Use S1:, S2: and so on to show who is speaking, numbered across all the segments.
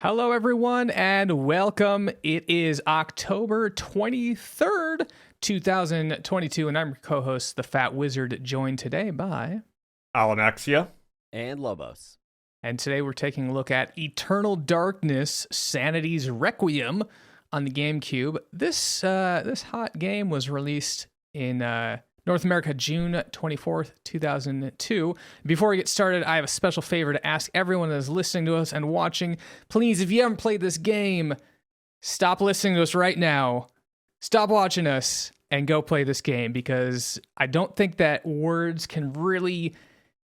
S1: Hello, everyone, and welcome. It is October 23rd, 2022, and I'm your co-host, the Fat Wizard, joined today by
S2: Alamaxia
S3: and Lobos.
S1: And today we're taking a look at Eternal Darkness, Sanity's Requiem on the GameCube. This hot game was released in North America, June 24th, 2002. Before we get started, I have a special favor to ask everyone that is listening to us and watching. Please, if you haven't played this game, stop listening to us right now. Stop watching us and go play this game, because I don't think that words can really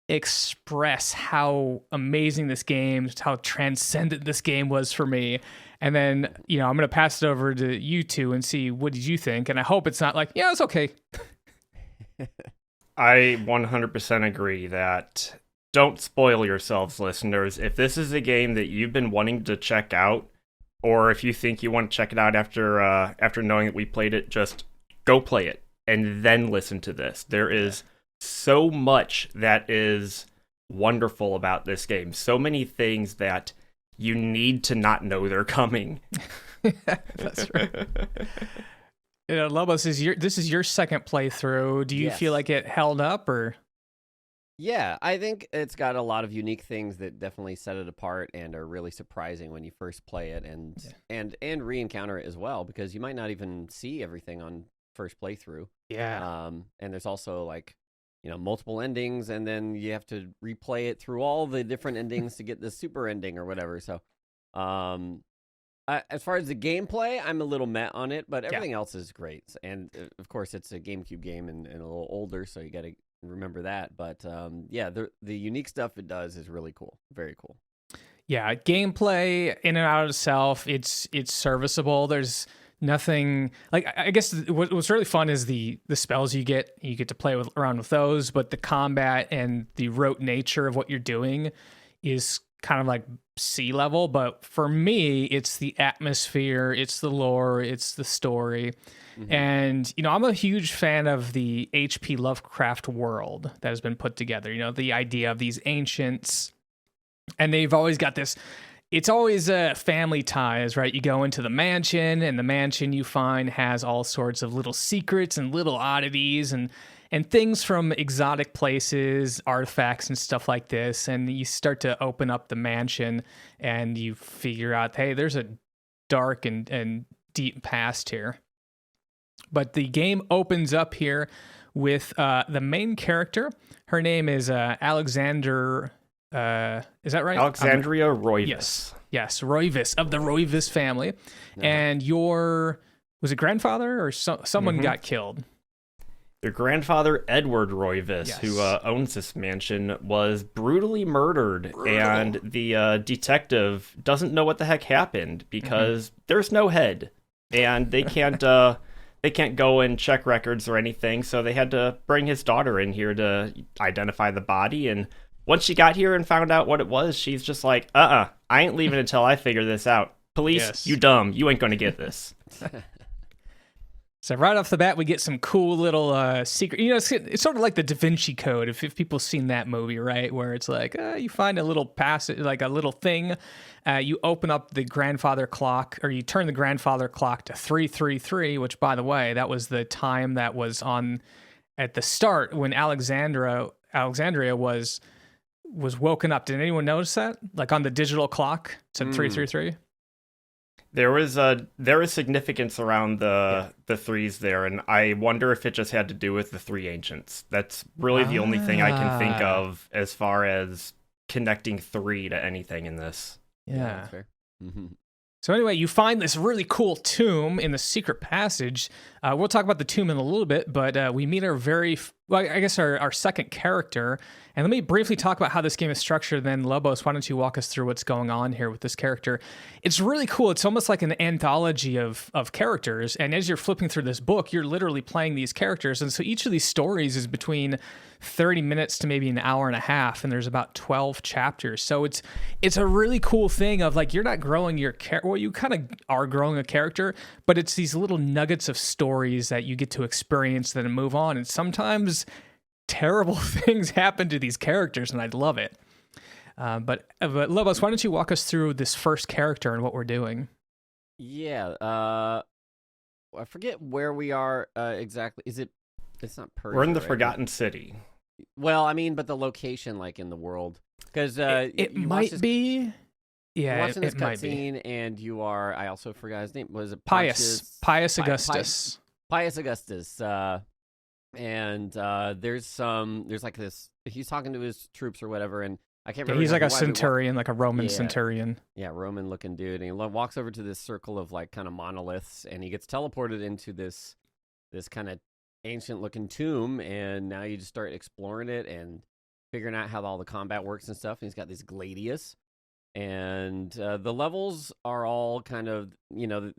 S1: express how amazing this game, how transcendent this game was for me. And then, I'm going to pass it over to you two and see, what did you think? And I hope it's not like, yeah, it's okay.
S2: I 100% agree that don't spoil yourselves, listeners. If this is a game that you've been wanting to check out, or if you think you want to check it out after knowing that we played it, just go play it and then listen to this. There is so much that is wonderful about this game. So many things that you need to not know they're coming.
S1: That's right. Lobos, this is your second playthrough. Do you feel like it held up, or?
S3: Yeah, I think it's got a lot of unique things that definitely set it apart and are really surprising when you first play it and re-encounter it as well, because you might not even see everything on first playthrough.
S1: Yeah.
S3: And there's also multiple endings, and then you have to replay it through all the different endings to get the super ending or whatever. So, as far as the gameplay, I'm a little meh on it, but everything else is great. And of course, it's a GameCube game and a little older, so you got to remember that. But the unique stuff it does is really cool, very cool.
S1: Yeah, gameplay in and out of itself, it's serviceable. There's nothing like, I guess what's really fun is the spells you get to play around with those, but the combat and the rote nature of what you're doing is kind of like sea level. But for me, it's the atmosphere, it's the lore, it's the story. Mm-hmm. And I'm a huge fan of the H.P. Lovecraft world that has been put together. The idea of these ancients, and they've always got this, it's always family ties, right? You go into the mansion, and the mansion you find has all sorts of little secrets and little oddities and things from exotic places, artifacts and stuff like this. And you start to open up the mansion and you figure out, hey, there's a dark and deep past here. But the game opens up here with the main character. Her name is Alexander. Is that right?
S2: Alexandria Roivas.
S1: Yes, Roivas, of the Roivas family. Uh-huh. And was it grandfather or someone got killed?
S2: Your grandfather, Edward Roivas, who owns this mansion, was brutally murdered, and the detective doesn't know what the heck happened because there's no head, and they can't go and check records or anything, so they had to bring his daughter in here to identify the body. And once she got here and found out what it was, she's just like, I ain't leaving until I figure this out. Police, you dumb, you ain't gonna get this.
S1: So right off the bat, we get some cool little secret. It's sort of like the Da Vinci Code, if people have seen that movie, right? Where it's like you find a little passage, like a little thing. You open up the grandfather clock, or you turn the grandfather clock to 333, which, by the way, that was the time that was on at the start when Alexandria was woken up. Did anyone notice that? Like on the digital clock, it said 333.
S2: There is significance around the threes there, and I wonder if it just had to do with the three ancients. That's really the only thing I can think of as far as connecting three to anything in this.
S1: Yeah,
S3: that's fair. Mm-hmm.
S1: So anyway, you find this really cool tomb in the secret passage. We'll talk about the tomb in a little bit, but we meet our second character. And let me briefly talk about how this game is structured. Then, Lobos, why don't you walk us through what's going on here with this character? It's really cool. It's almost like an anthology of characters. And as you're flipping through this book, you're literally playing these characters. And so each of these stories is between 30 minutes to maybe an hour and a half. And there's about 12 chapters. So it's a really cool thing of like, you're not growing your character. Well, you kind of are growing a character, but it's these little nuggets of stories that you get to experience then move on. And sometimes terrible things happen to these characters, and I love it. But Lobos, why don't you walk us through this first character and what we're doing?
S3: Yeah. I forget where we are exactly. It's not Persia.
S2: We're in the
S3: right?
S2: Forgotten City.
S3: Well, I mean, but the location, like in the world, because
S1: it might be. Yeah,
S3: you're watching this
S1: might be.
S3: cutscene, and you are. I also forgot his name. Was it
S1: Pius Augustus?
S3: Pius Augustus. And there's like this. He's talking to his troops or whatever, and I can't remember.
S1: He's like a centurion, like a Roman centurion.
S3: Yeah, Roman looking dude, and he walks over to this circle of like kind of monoliths, and he gets teleported into this kind of ancient looking tomb, and now you just start exploring it and figuring out how all the combat works and stuff. And he's got this gladius, and the levels are all kind of, they're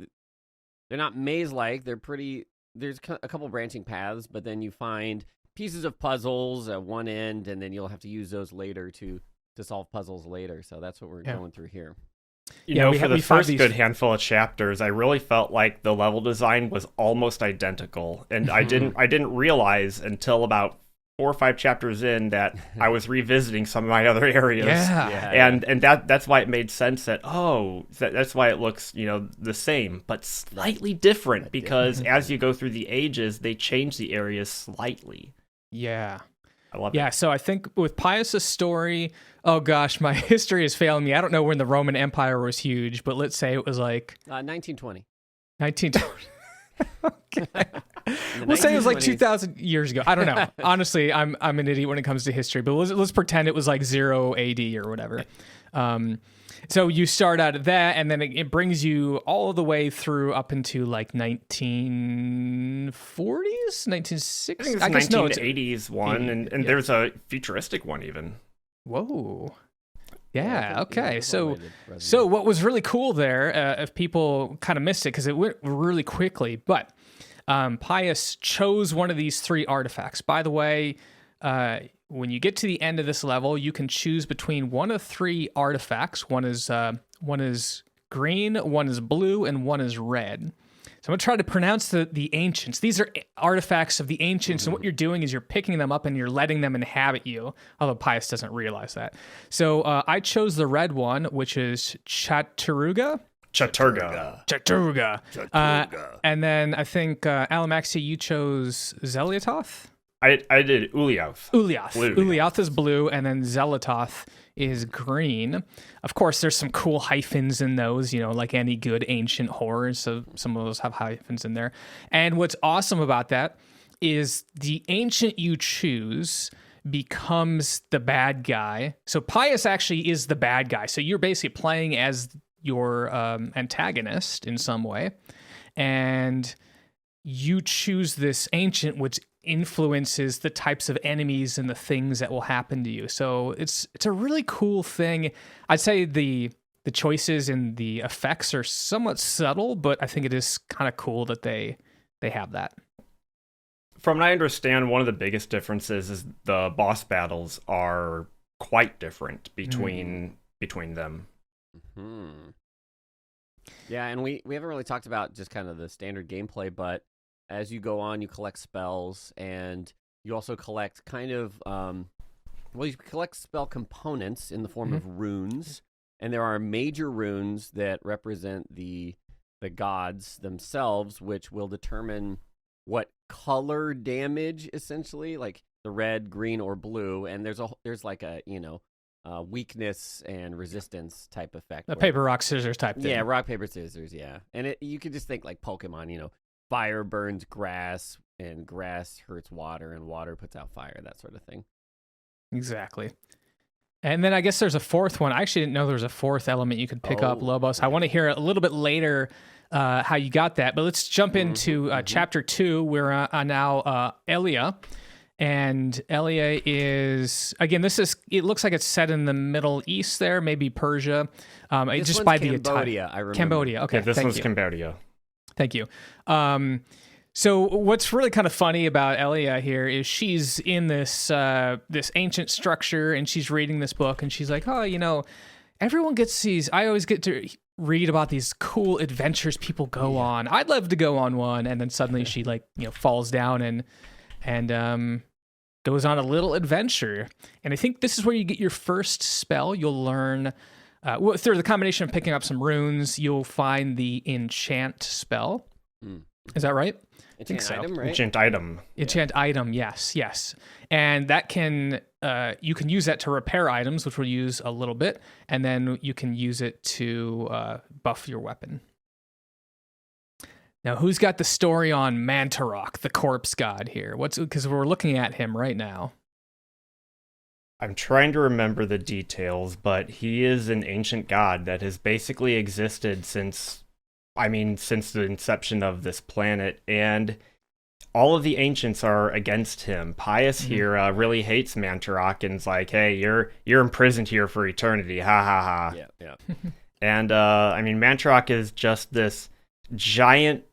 S3: not maze-like. They're pretty. There's a couple branching paths, but then you find pieces of puzzles at one end, and then you'll have to use those later to solve puzzles later. So that's what we're going through here.
S2: You know, for the first good handful of chapters, I really felt like the level design was almost identical, and I didn't realize until about 4 or 5 chapters in that I was revisiting some of my other areas. And that's why it made sense that that's why it looks, the same but slightly different, because as you go through the ages, they change the areas slightly.
S1: Yeah.
S2: I love it.
S1: Yeah, so I think with Pius' story, oh gosh, my history is failing me. I don't know when the Roman Empire was huge, but let's say it was like
S3: 1920.
S1: 1920. Okay. We'll say it was like 2,000 years ago. I don't know. Honestly, I'm an idiot when it comes to history, but let's pretend it was like 0 AD or whatever. So you start out at that, and then it brings you all the way through up into like 1940s, 1960s.
S2: I guess 1980s one, and there's a futuristic one even.
S1: Whoa. Yeah, okay. So what was really cool there, if people kind of missed it, because it went really quickly, but Pius chose one of these 3 artifacts. By the way, when you get to the end of this level, you can choose between one of 3 artifacts. One is green, one is blue, and one is red. So I'm going to try to pronounce the ancients. These are artifacts of the ancients, and what you're doing is you're picking them up and you're letting them inhabit you, although Pius doesn't realize that. So I chose the red one, which is chattur'gha. And then I think, Alamaxia, you chose xel'lotath?
S2: I did ulyaoth.
S1: Ulyaoth is blue, and then xel'lotath is green. Of course, there's some cool hyphens in those, like any good ancient horror. So some of those have hyphens in there. And what's awesome about that is the ancient you choose becomes the bad guy. So Pius actually is the bad guy. So you're basically playing as your antagonist in some way. And you choose this ancient, which influences the types of enemies and the things that will happen to you. So it's a really cool thing. I'd say the choices and the effects are somewhat subtle, but I think it is kind of cool that they have that.
S2: From what I understand, one of the biggest differences is the boss battles are quite different between them.
S3: Mm-hmm. Yeah, and we haven't really talked about just kind of the standard gameplay, but as you go on, you collect spells, and you also collect kind of, you collect spell components in the form of runes, and there are major runes that represent the gods themselves, which will determine what color damage, essentially, like the red, green, or blue, and there's like a, weakness and resistance type effect.
S1: A paper, rock, scissors type thing.
S3: Yeah, rock, paper, scissors, yeah. And you could just think like Pokemon, fire burns grass, and grass hurts water, and water puts out fire, that sort of thing.
S1: Exactly. And then I guess there's a fourth one. I actually didn't know there was a fourth element you could pick up, Lobos. I want to hear a little bit later how you got that. But let's jump into Chapter 2. We're on now Iiahe. And Iiahe is, again, it looks like it's set in the Middle East there, maybe Persia.
S3: This
S1: just
S3: one's
S1: by
S3: Cambodia, I remember.
S1: Cambodia, okay.
S2: Yeah, this one's Cambodia.
S1: Thank you. So what's really kind of funny about Iiahe here is she's in this ancient structure, and she's reading this book, and she's like, everyone gets these. I always get to read about these cool adventures people go on. I'd love to go on one. And then suddenly she falls down and goes on a little adventure. And I think this is where you get your first spell. You'll learn, through the combination of picking up some runes, you'll find the enchant spell. Is that right?
S3: Enchant item, right?
S2: Enchant item.
S1: Enchant item, yes. And that can, you can use that to repair items, which we'll use a little bit. And then you can use it to buff your weapon. Now, who's got the story on Mantarok, the corpse god here? Because we're looking at him right now.
S2: I'm trying to remember the details, but he is an ancient god that has basically existed since the inception of this planet, and all of the ancients are against him. Pius here really hates Mantarok and's like, hey, you're imprisoned here for eternity, ha ha ha.
S3: Yeah.
S2: And Mantarok is just this giant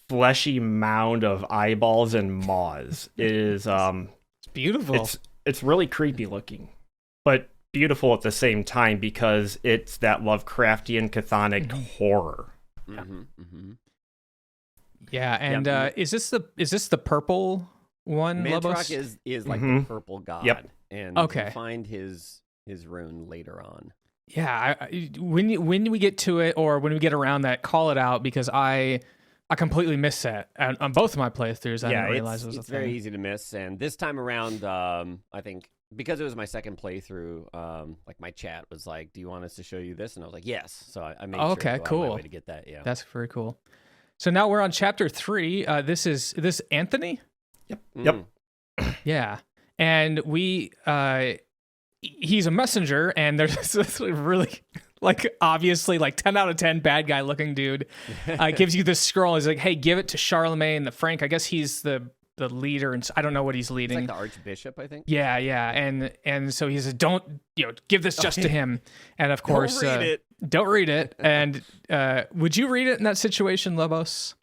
S2: fleshy mound of eyeballs and maws. It is
S1: it's beautiful.
S2: It's really creepy looking, but beautiful at the same time because it's that Lovecraftian chthonic horror.
S1: Yeah, and is this the purple one?
S3: Mantarok
S1: Lobos?
S3: is like the purple god.
S2: Yep.
S3: And
S1: okay.
S3: you find his rune later on.
S1: Yeah, when we get to it, or when we get around that, call it out, because I completely missed that on both of my playthroughs. I didn't realize it was a thing.
S3: Very easy to miss. And this time around, I think because it was my second playthrough, like my chat was like, "Do you want us to show you this?" And I was like, "Yes." So I made sure to go out of my way to get that. Yeah,
S1: that's very cool. So now we're on chapter 3. This is Anthony.
S2: Yep.
S1: Yeah, and he's a messenger, and there's this really, like, obviously, like 10 out of 10 bad guy looking dude. Gives you this scroll. He's like, hey, give it to Charlemagne the Frank. I guess he's the leader, and I don't know what he's leading.
S3: It's like the Archbishop, I think.
S1: Yeah, and so he says, don't give this just to him. And of course, don't read it. And would you read it in that situation, Lobos?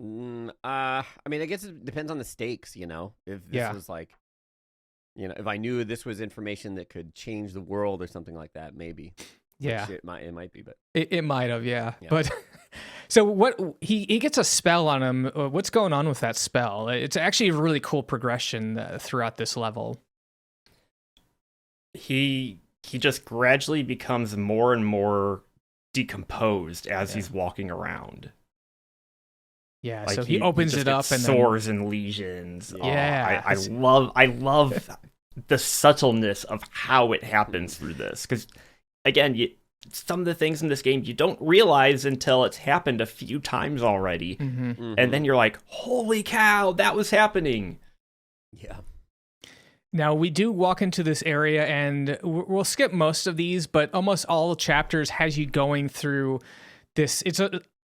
S3: I guess it depends on the stakes. If this was like, if I knew this was information that could change the world or something like that, maybe.
S1: Yeah,
S3: it might be, but
S1: it might have, yeah. But so what? He gets a spell on him. What's going on with that spell? It's actually a really cool progression throughout this level.
S2: He just gradually becomes more and more decomposed as he's walking around.
S1: Yeah, like so he opens it up and
S2: sores and lesions.
S1: Yeah,
S2: I love the subtleness of how it happens through this, because again, some of the things in this game you don't realize until it's happened a few times already, and then you're like, "Holy cow, that was happening!"
S3: Yeah.
S1: Now we do walk into this area, and we'll skip most of these, but almost all chapters has you going through this.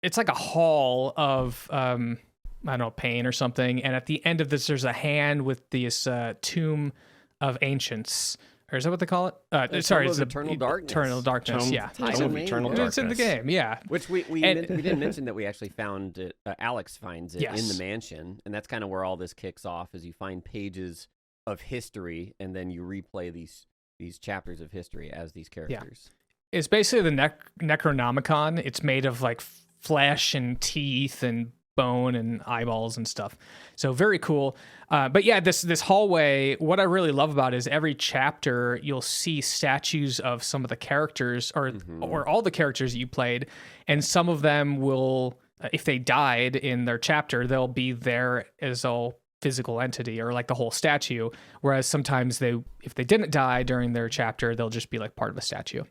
S1: It's like a hall of I don't know, pain or something, and at the end of this, there's a hand with this tomb of ancients. Or is that what they call it? Sorry, it's
S3: Eternal Darkness.
S1: Eternal Darkness, yeah.
S2: Tomb of Eternal Darkness.
S1: It's in the game, yeah.
S3: Which we didn't mention that we actually found it. Alex finds it in the mansion, and that's kind of where all this kicks off. Is you find pages of history, and then you replay these chapters of history as these characters.
S1: Yeah. It's basically the Necronomicon. It's made of like flesh and teeth and bone and eyeballs and stuff. So very cool. But yeah, this hallway, what I really love about it is every chapter you'll see statues of some of the characters or all the characters that you played, and some of them will, if they died in their chapter, they'll be there as a physical entity or like the whole statue, whereas sometimes if they didn't die during their chapter, they'll just be like part of a statue.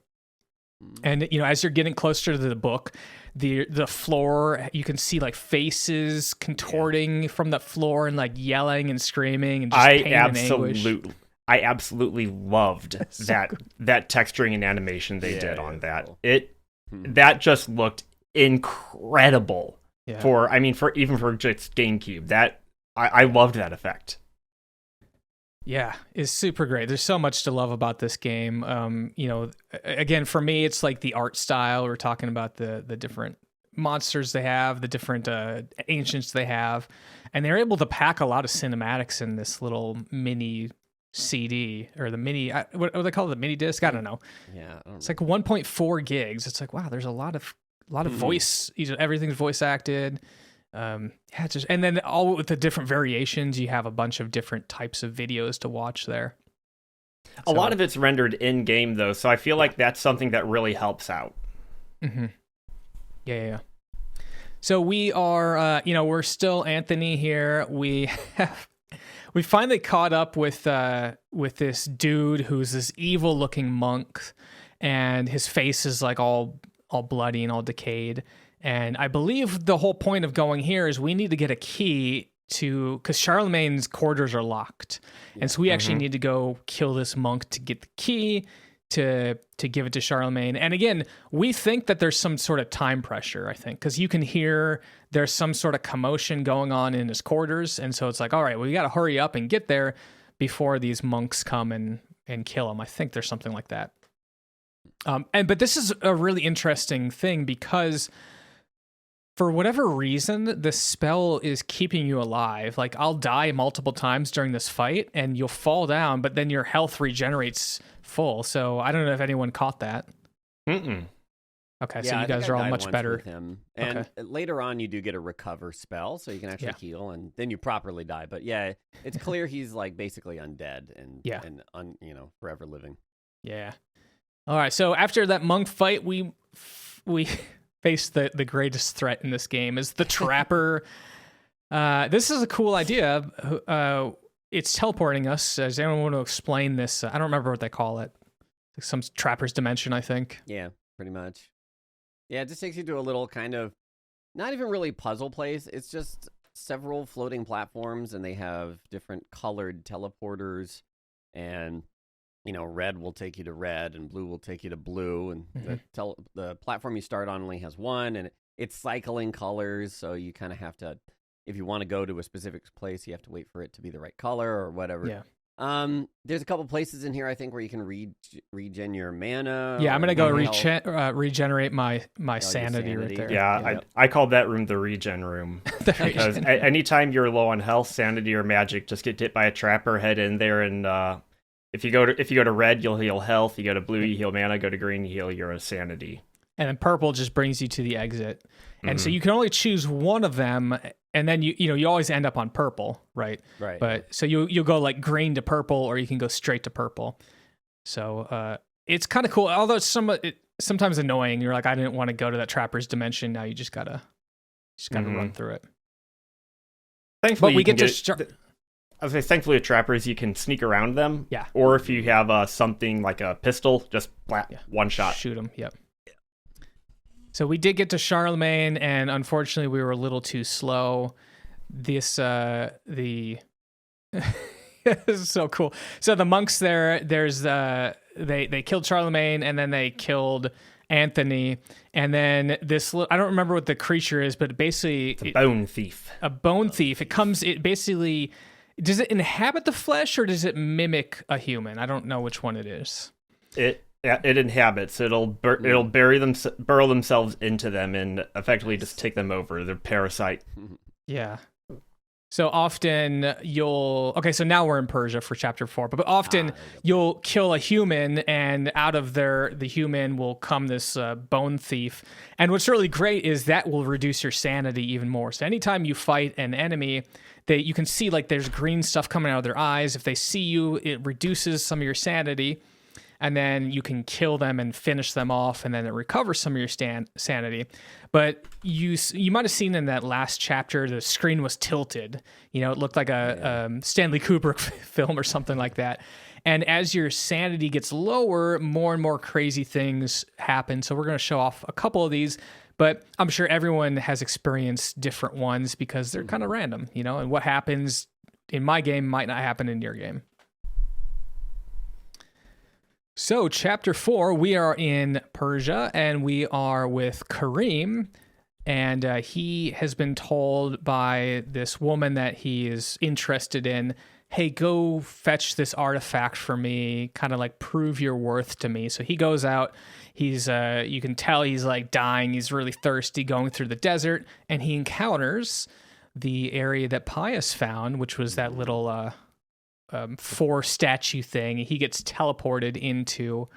S1: And as you're getting closer to the book, the floor, you can see like faces contorting from the floor and like yelling and screaming and just pain and anguish.
S2: I absolutely loved that texturing and animation they did on that. Cool. That just looked incredible for just GameCube. That I loved that effect.
S1: Yeah, it's super great. There's so much to love about this game. Again, for me, it's like the art style. We're talking about the different monsters they have, the different ancients they have, and they're able to pack a lot of cinematics in this little mini CD or the mini. What do they call it? The mini disc? I don't know.
S3: Yeah,
S1: it's like 1.4 gigs. It's like, wow, there's a lot of voice. Everything's voice acted. And then all with the different variations, you have a bunch of different types of videos to watch there.
S2: A lot of it's rendered in game though, so I feel like that's something that really helps out.
S1: Mm-hmm. Yeah. So we are, we're still Anthony here. We finally caught up with this dude who's this evil-looking monk, and his face is like all bloody and all decayed. And I believe the whole point of going here is we need to get a key because Charlemagne's quarters are locked, and so we actually need to go kill this monk to get the key to give it to Charlemagne. And again, we think that there's some sort of time pressure, I think, because you can hear there's some sort of commotion going on in his quarters, and so it's like, all right, well, we got to hurry up and get there before these monks come and kill him. I think there's something like that. But this is a really interesting thing because for whatever reason, the spell is keeping you alive. Like, I'll die multiple times during this fight, and you'll fall down, but then your health regenerates full. So I don't know if anyone caught that.
S2: Mm-mm.
S1: Okay, so you guys are all much better.
S3: With him. And later on, you do get a recover spell, so you can actually heal, and then you properly die. But yeah, it's clear he's like basically undead and forever living.
S1: Yeah. All right, so after that monk fight, we face the greatest threat in this game is the Trapper. This is a cool idea. It's teleporting us. Does anyone want to explain this? I don't remember what they call it. Some Trapper's Dimension, I think.
S3: Yeah, pretty much. Yeah, it just takes you to a little kind of, not even really puzzle place. It's just several floating platforms, and they have different colored teleporters. And, red will take you to red, and blue will take you to blue. And the platform you start on only has one, and it's cycling colors, so you kind of have to, if you want to go to a specific place, you have to wait for it to be the right color or whatever.
S1: Yeah.
S3: There's a couple places in here, I think, where you can regen your mana.
S1: Yeah, I'm gonna go regenerate my sanity right there.
S2: Yeah, I called that room the regen room because anytime you're low on health, sanity, or magic, just get hit by a trapper, head in there, and if you go to red, you'll heal health. You go to blue, you heal mana. Go to green, you heal your sanity.
S1: And then purple just brings you to the exit. And so you can only choose one of them, and then you always end up on purple, right?
S3: Right.
S1: But so you'll go like green to purple, or you can go straight to purple. So it's kind of cool. Although it's sometimes annoying. You're like, I didn't want to go to that Trapper's Dimension. Now you just gotta run through it.
S2: Thankfully,
S1: but we get to start.
S2: I was saying, thankfully, with trappers, you can sneak around them.
S1: Yeah.
S2: Or if you have something like a pistol, just one shot.
S1: Shoot them, yep. So we did get to Charlemagne, and unfortunately, we were a little too slow. This is so cool. So the monks there's they killed Charlemagne, and then they killed Anthony, and then I don't remember what the creature is, but basically
S2: it's a bone thief.
S1: A bone thief. It basically. Does it inhabit the flesh, or does it mimic a human? I don't know which one it is.
S2: It inhabits. It'll burrow themselves into them and effectively just take them over. They're parasite.
S1: Yeah. So often so now we're in Persia for chapter 4, but often you'll kill a human, and out of the human will come this bone thief. And what's really great is that will reduce your sanity even more. So anytime you fight an enemy, you can see like there's green stuff coming out of their eyes. If they see you, it reduces some of your sanity, and then you can kill them and finish them off, and then it recovers some of your sanity. But you might have seen in that last chapter, the screen was tilted. It looked like a Stanley Kubrick film or something like that. And as your sanity gets lower, more and more crazy things happen. So we're going to show off a couple of these, but I'm sure everyone has experienced different ones because they're kind of random, and what happens in my game might not happen in your game. So, chapter 4, we are in Persia, and we are with Karim, and he has been told by this woman that he is interested in, hey, go fetch this artifact for me, kind of like prove your worth to me. So he goes out, you can tell he's like dying, he's really thirsty, going through the desert, and he encounters the area that Pius found, which was that little... 4 statue thing. He gets teleported into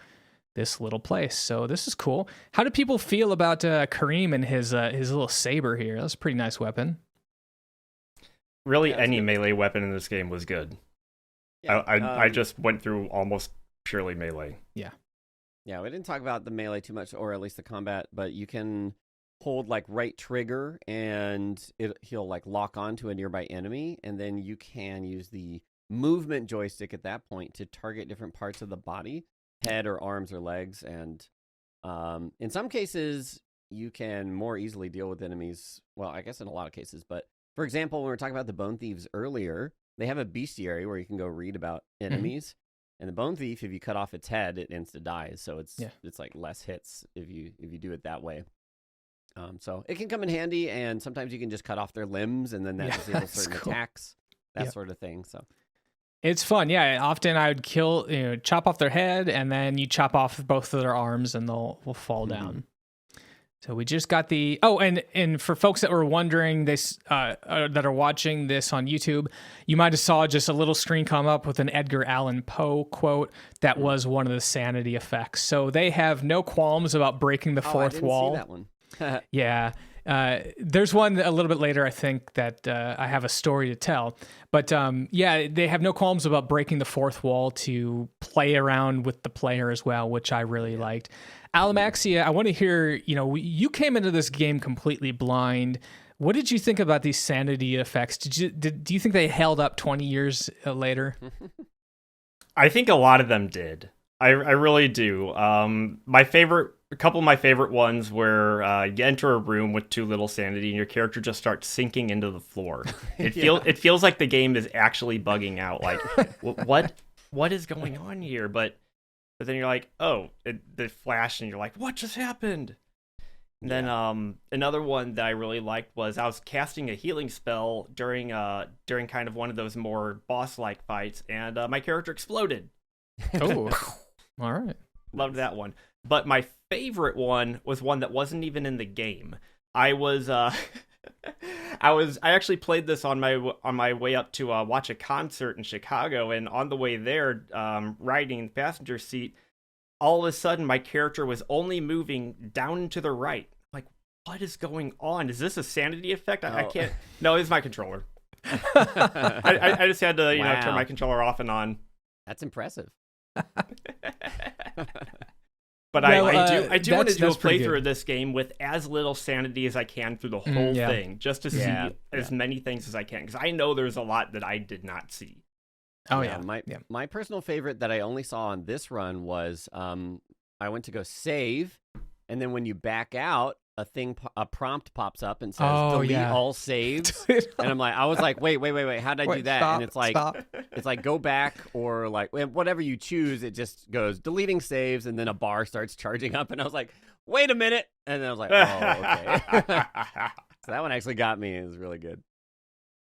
S1: this little place. So this is cool. How do people feel about Kareem and his little saber here? That's a pretty nice weapon.
S2: Really, any melee weapon in this game was good.
S3: Yeah,
S2: I just went through almost purely melee.
S1: Yeah.
S3: Yeah, we didn't talk about the melee too much, or at least the combat, but you can hold like right trigger and he'll like lock onto a nearby enemy, and then you can use the movement joystick at that point to target different parts of the body, head or arms or legs, and in some cases you can more easily deal with enemies. Well, I guess in a lot of cases, but for example, when we were talking about the Bone Thieves earlier, they have a bestiary where you can go read about enemies. And the Bone Thief, if you cut off its head, it insta dies. So it's like less hits if you do it that way. So it can come in handy, and sometimes you can just cut off their limbs, and then that disables certain attacks, that sort of thing. So
S1: it's fun. Yeah, often I would chop off their head, and then you chop off both of their arms, and will fall down. So we just got the and for folks that were wondering this that are watching this on YouTube, you might have saw just a little screen come up with an Edgar Allan Poe quote that was one of the sanity effects. So they have no qualms about breaking the fourth wall.
S3: See that one.
S1: Yeah. There's one a little bit later, I think, that I have a story to tell. But they have no qualms about breaking the fourth wall to play around with the player as well, which I really liked. Alamaxia, I want to hear, you came into this game completely blind. What did you think about these sanity effects? Do you think they held up 20 years later?
S2: I think a lot of them did. I really do. A couple of my favorite ones where you enter a room with too little sanity and your character just starts sinking into the floor. It feels like the game is actually bugging out. Like, what is going on here? But then you're like, oh, they flash and you're like, what just happened? And then another one that I really liked was I was casting a healing spell during kind of one of those more boss-like fights, and my character exploded.
S1: Oh, all right.
S2: Loved that one. But my favorite one was one that wasn't even in the game. I actually played this on my way up to watch a concert in Chicago, and on the way there, riding in the passenger seat, all of a sudden my character was only moving down to the right. Like, what is going on? Is this a sanity effect? I can't. No, it's my controller. I just had to turn my controller off and on.
S3: That's impressive.
S2: But I do want to do a playthrough of this game with as little sanity as I can through the whole thing, just to see as many things as I can, because I know there's a lot that I did not see.
S1: Oh yeah.
S3: My personal favorite that I only saw on this run was I went to go save, and then when you back out, a prompt pops up and says delete all saves. And I was like, wait, how did I do that?
S1: Stop,
S3: and it's like go back, or like whatever you choose, it just goes deleting saves, and then a bar starts charging up, and I was like, wait a minute, and then I was like, oh, okay. So that one actually got me. It was really good.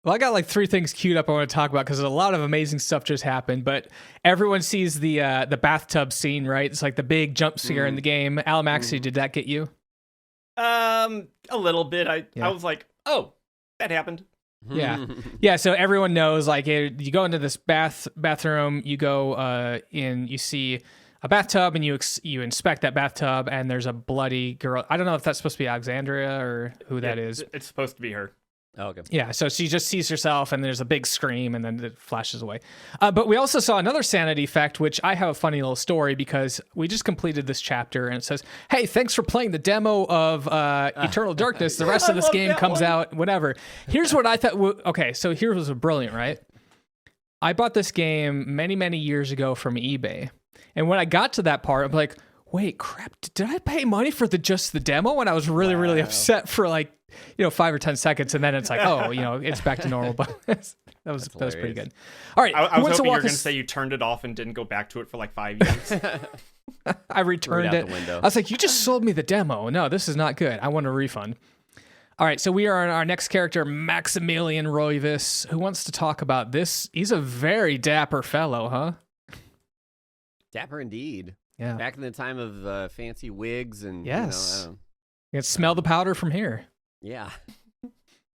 S1: Well, I got like 3 things queued up I want to talk about because a lot of amazing stuff just happened. But everyone sees the bathtub scene, right? It's like the big jump scare in the game. Alamaxia, did that get you?
S2: A little bit. I was like, oh, that happened.
S1: Yeah. So everyone knows, like, you go into this bathroom, you go in, you see a bathtub, and you inspect that bathtub, and there's a bloody girl. I don't know if that's supposed to be Alexandria or who that is.
S2: It's supposed to be her.
S3: Oh, okay.
S1: Yeah, so she just sees herself, and there's a big scream, and then it flashes away. But we also saw another sanity effect, which I have a funny little story because we just completed this chapter, and it says, hey, thanks for playing the demo of Eternal Darkness. The rest of this game comes out, whatever. Here's what I thought. Okay, so here was brilliant, right? I bought this game many, many years ago from eBay, and when I got to that part, I'm like, wait, crap, did I pay money for just the demo? And I was really, really upset for 5 or 10 seconds, and then it's like, oh, it's back to normal. But that was pretty good. All right,
S2: I was hoping you were going to say you turned it off and didn't go back to it for like 5 years.
S1: I returned it. I was like, you just sold me the demo. No, this is not good. I want a refund. All right, so we are on our next character, Maximilian Roivis, who wants to talk about this. He's a very dapper fellow, huh?
S3: Dapper indeed.
S1: Yeah.
S3: Back in the time of fancy wigs and
S1: yes, you can smell the powder from here.
S3: Yeah.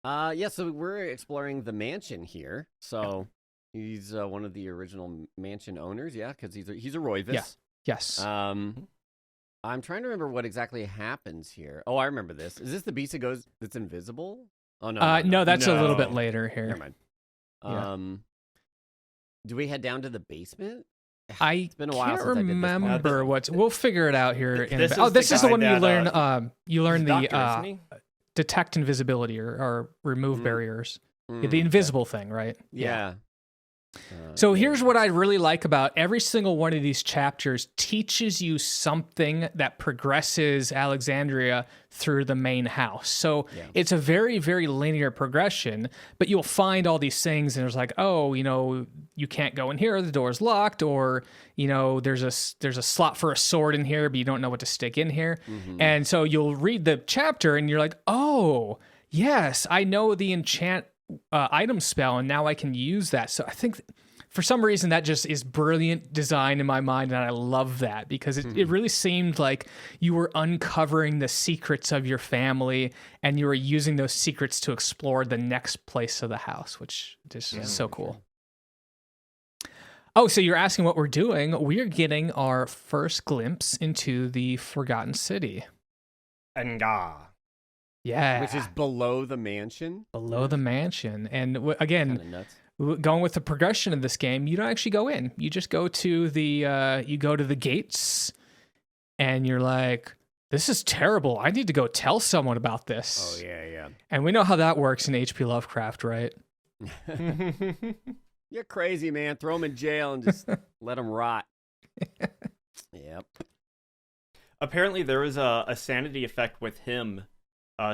S3: So we're exploring the mansion here. So he's one of the original mansion owners, because he's a Roivis.
S1: Yeah. Yes.
S3: I'm trying to remember what exactly happens here. Oh, I remember this. Is this the beast that's invisible? Oh no.
S1: No, that's a little bit
S2: No.
S1: later here.
S3: Never mind.
S1: Yeah.
S3: Do we head down to the basement?
S1: I
S3: been a while
S1: can't
S3: since I did this
S1: remember
S3: one.
S1: We'll figure it out here.
S2: This
S1: This is the
S2: guy
S1: one you
S2: that,
S1: learn. You learn
S2: he's
S1: the
S2: a doctor, isn't he?
S1: detect invisibility or remove barriers.
S3: Mm,
S1: The invisible thing, right?
S3: Yeah.
S1: So here's what I really like about every single one of these chapters teaches you something that progresses Alexandria through the main house. So it's a very, very linear progression, but you'll find all these things and it's like, oh, you can't go in here, the door's locked, or, there's a slot for a sword in here, but you don't know what to stick in here.
S3: Mm-hmm.
S1: And so you'll read the chapter and you're like, oh, yes, I know the enchant item spell, and now I can use that. So I think for some reason that just is brilliant design in my mind, and I love that because it really seemed like you were uncovering the secrets of your family, and you were using those secrets to explore the next place of the house, which is so cool. Oh, so you're asking what we're doing. We're getting our first glimpse into the Forgotten City.
S2: Nga.
S1: Yeah.
S3: Which is below the mansion.
S1: Below the mansion. And again,
S3: Kinda nuts.
S1: going with the progression of this game, you don't actually go in. You just go to the gates, and you're like, this is terrible. I need to go tell someone about this.
S3: Oh, yeah.
S1: And we know how that works in H.P. Lovecraft, right?
S3: You're crazy, man. Throw him in jail and just let him rot. Yep.
S2: Apparently, there was a sanity effect with him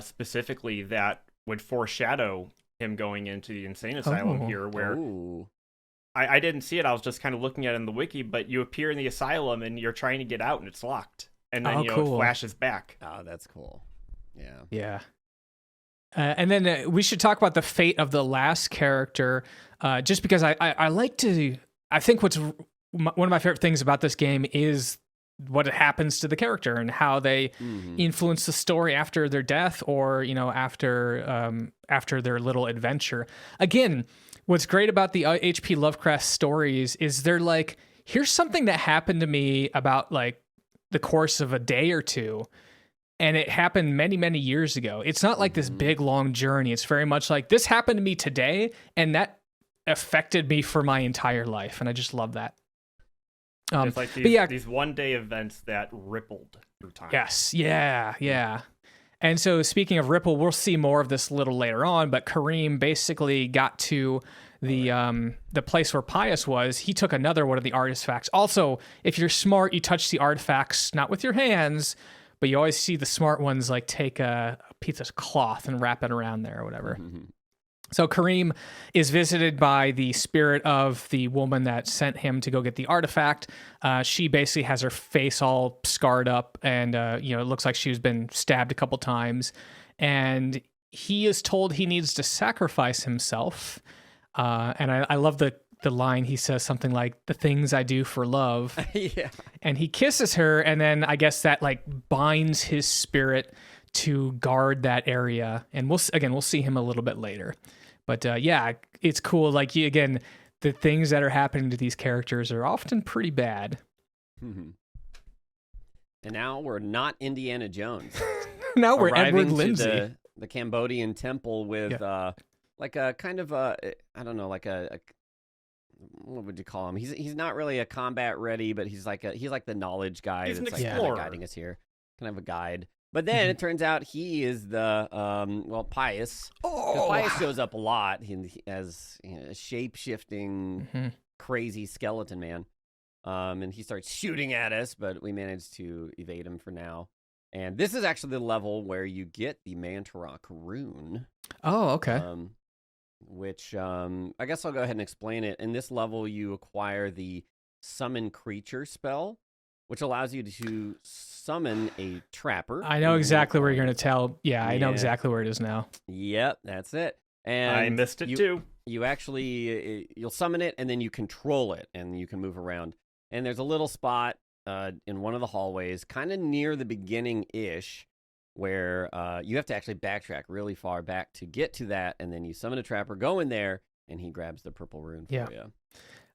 S2: specifically that would foreshadow him going into the insane asylum here, where I didn't see it. I was just kind of looking at it in the wiki, but you appear in the asylum and you're trying to get out and it's locked. And then, it flashes back.
S3: Oh, that's cool. Yeah.
S1: Yeah. And then we should talk about the fate of the last character, just because I like to... I think one of my favorite things about this game is what happens to the character and how they influence the story after their death, or after their little adventure. Again, what's great about the H.P. Lovecraft stories is they're like, here's something that happened to me about like the course of a day or two, and it happened many, many years ago. It's not like this big long journey. It's very much like, this happened to me today, and that affected me for my entire life, and I just love that.
S2: It's like these one-day events that rippled through time.
S1: Yes, yeah. And so speaking of ripple, we'll see more of this a little later on, but Kareem basically got to the place where Pius was. He took another one of the artifacts. Also, if you're smart, you touch the artifacts, not with your hands, but you always see the smart ones like take a piece of cloth and wrap it around there or whatever. So Kareem is visited by the spirit of the woman that sent him to go get the artifact. She basically has her face all scarred up, and it looks like she's been stabbed a couple times. And he is told he needs to sacrifice himself. And I love the line. He says something like, "The things I do for love."
S3: Yeah.
S1: And he kisses her, and then I guess that like binds his spirit to guard that area. And we'll see him a little bit later. But it's cool. Like, the things that are happening to these characters are often pretty bad.
S3: And now we're not Indiana Jones.
S1: Now we're
S3: Arriving
S1: Edward
S3: to
S1: Lindsay.
S3: the Cambodian temple with like a kind of a, I don't know, like a what would you call him? He's not really a combat ready, but he's like the knowledge guy.
S2: He's an
S3: that's like
S2: explorer.
S3: guiding us here, kind of a guide. But then it turns out he is the Pius. Pius shows up a lot as a shape-shifting, crazy skeleton man, and he starts shooting at us, but we managed to evade him for now. And this is actually the level where you get the Mantarok rune.
S1: Oh, okay.
S3: Which I guess I'll go ahead and explain it. In this level, you acquire the Summon Creature spell, which allows you to summon a trapper.
S1: I know exactly where you're going to tell. Yeah, I know exactly where it is now.
S3: Yep, that's it. And
S2: I missed it too.
S3: You actually, you'll summon it, and then you control it, and you can move around. And there's a little spot in one of the hallways, kind of near the beginning-ish, where you have to actually backtrack really far back to get to that, and then you summon a trapper, go in there, and he grabs the purple rune for you.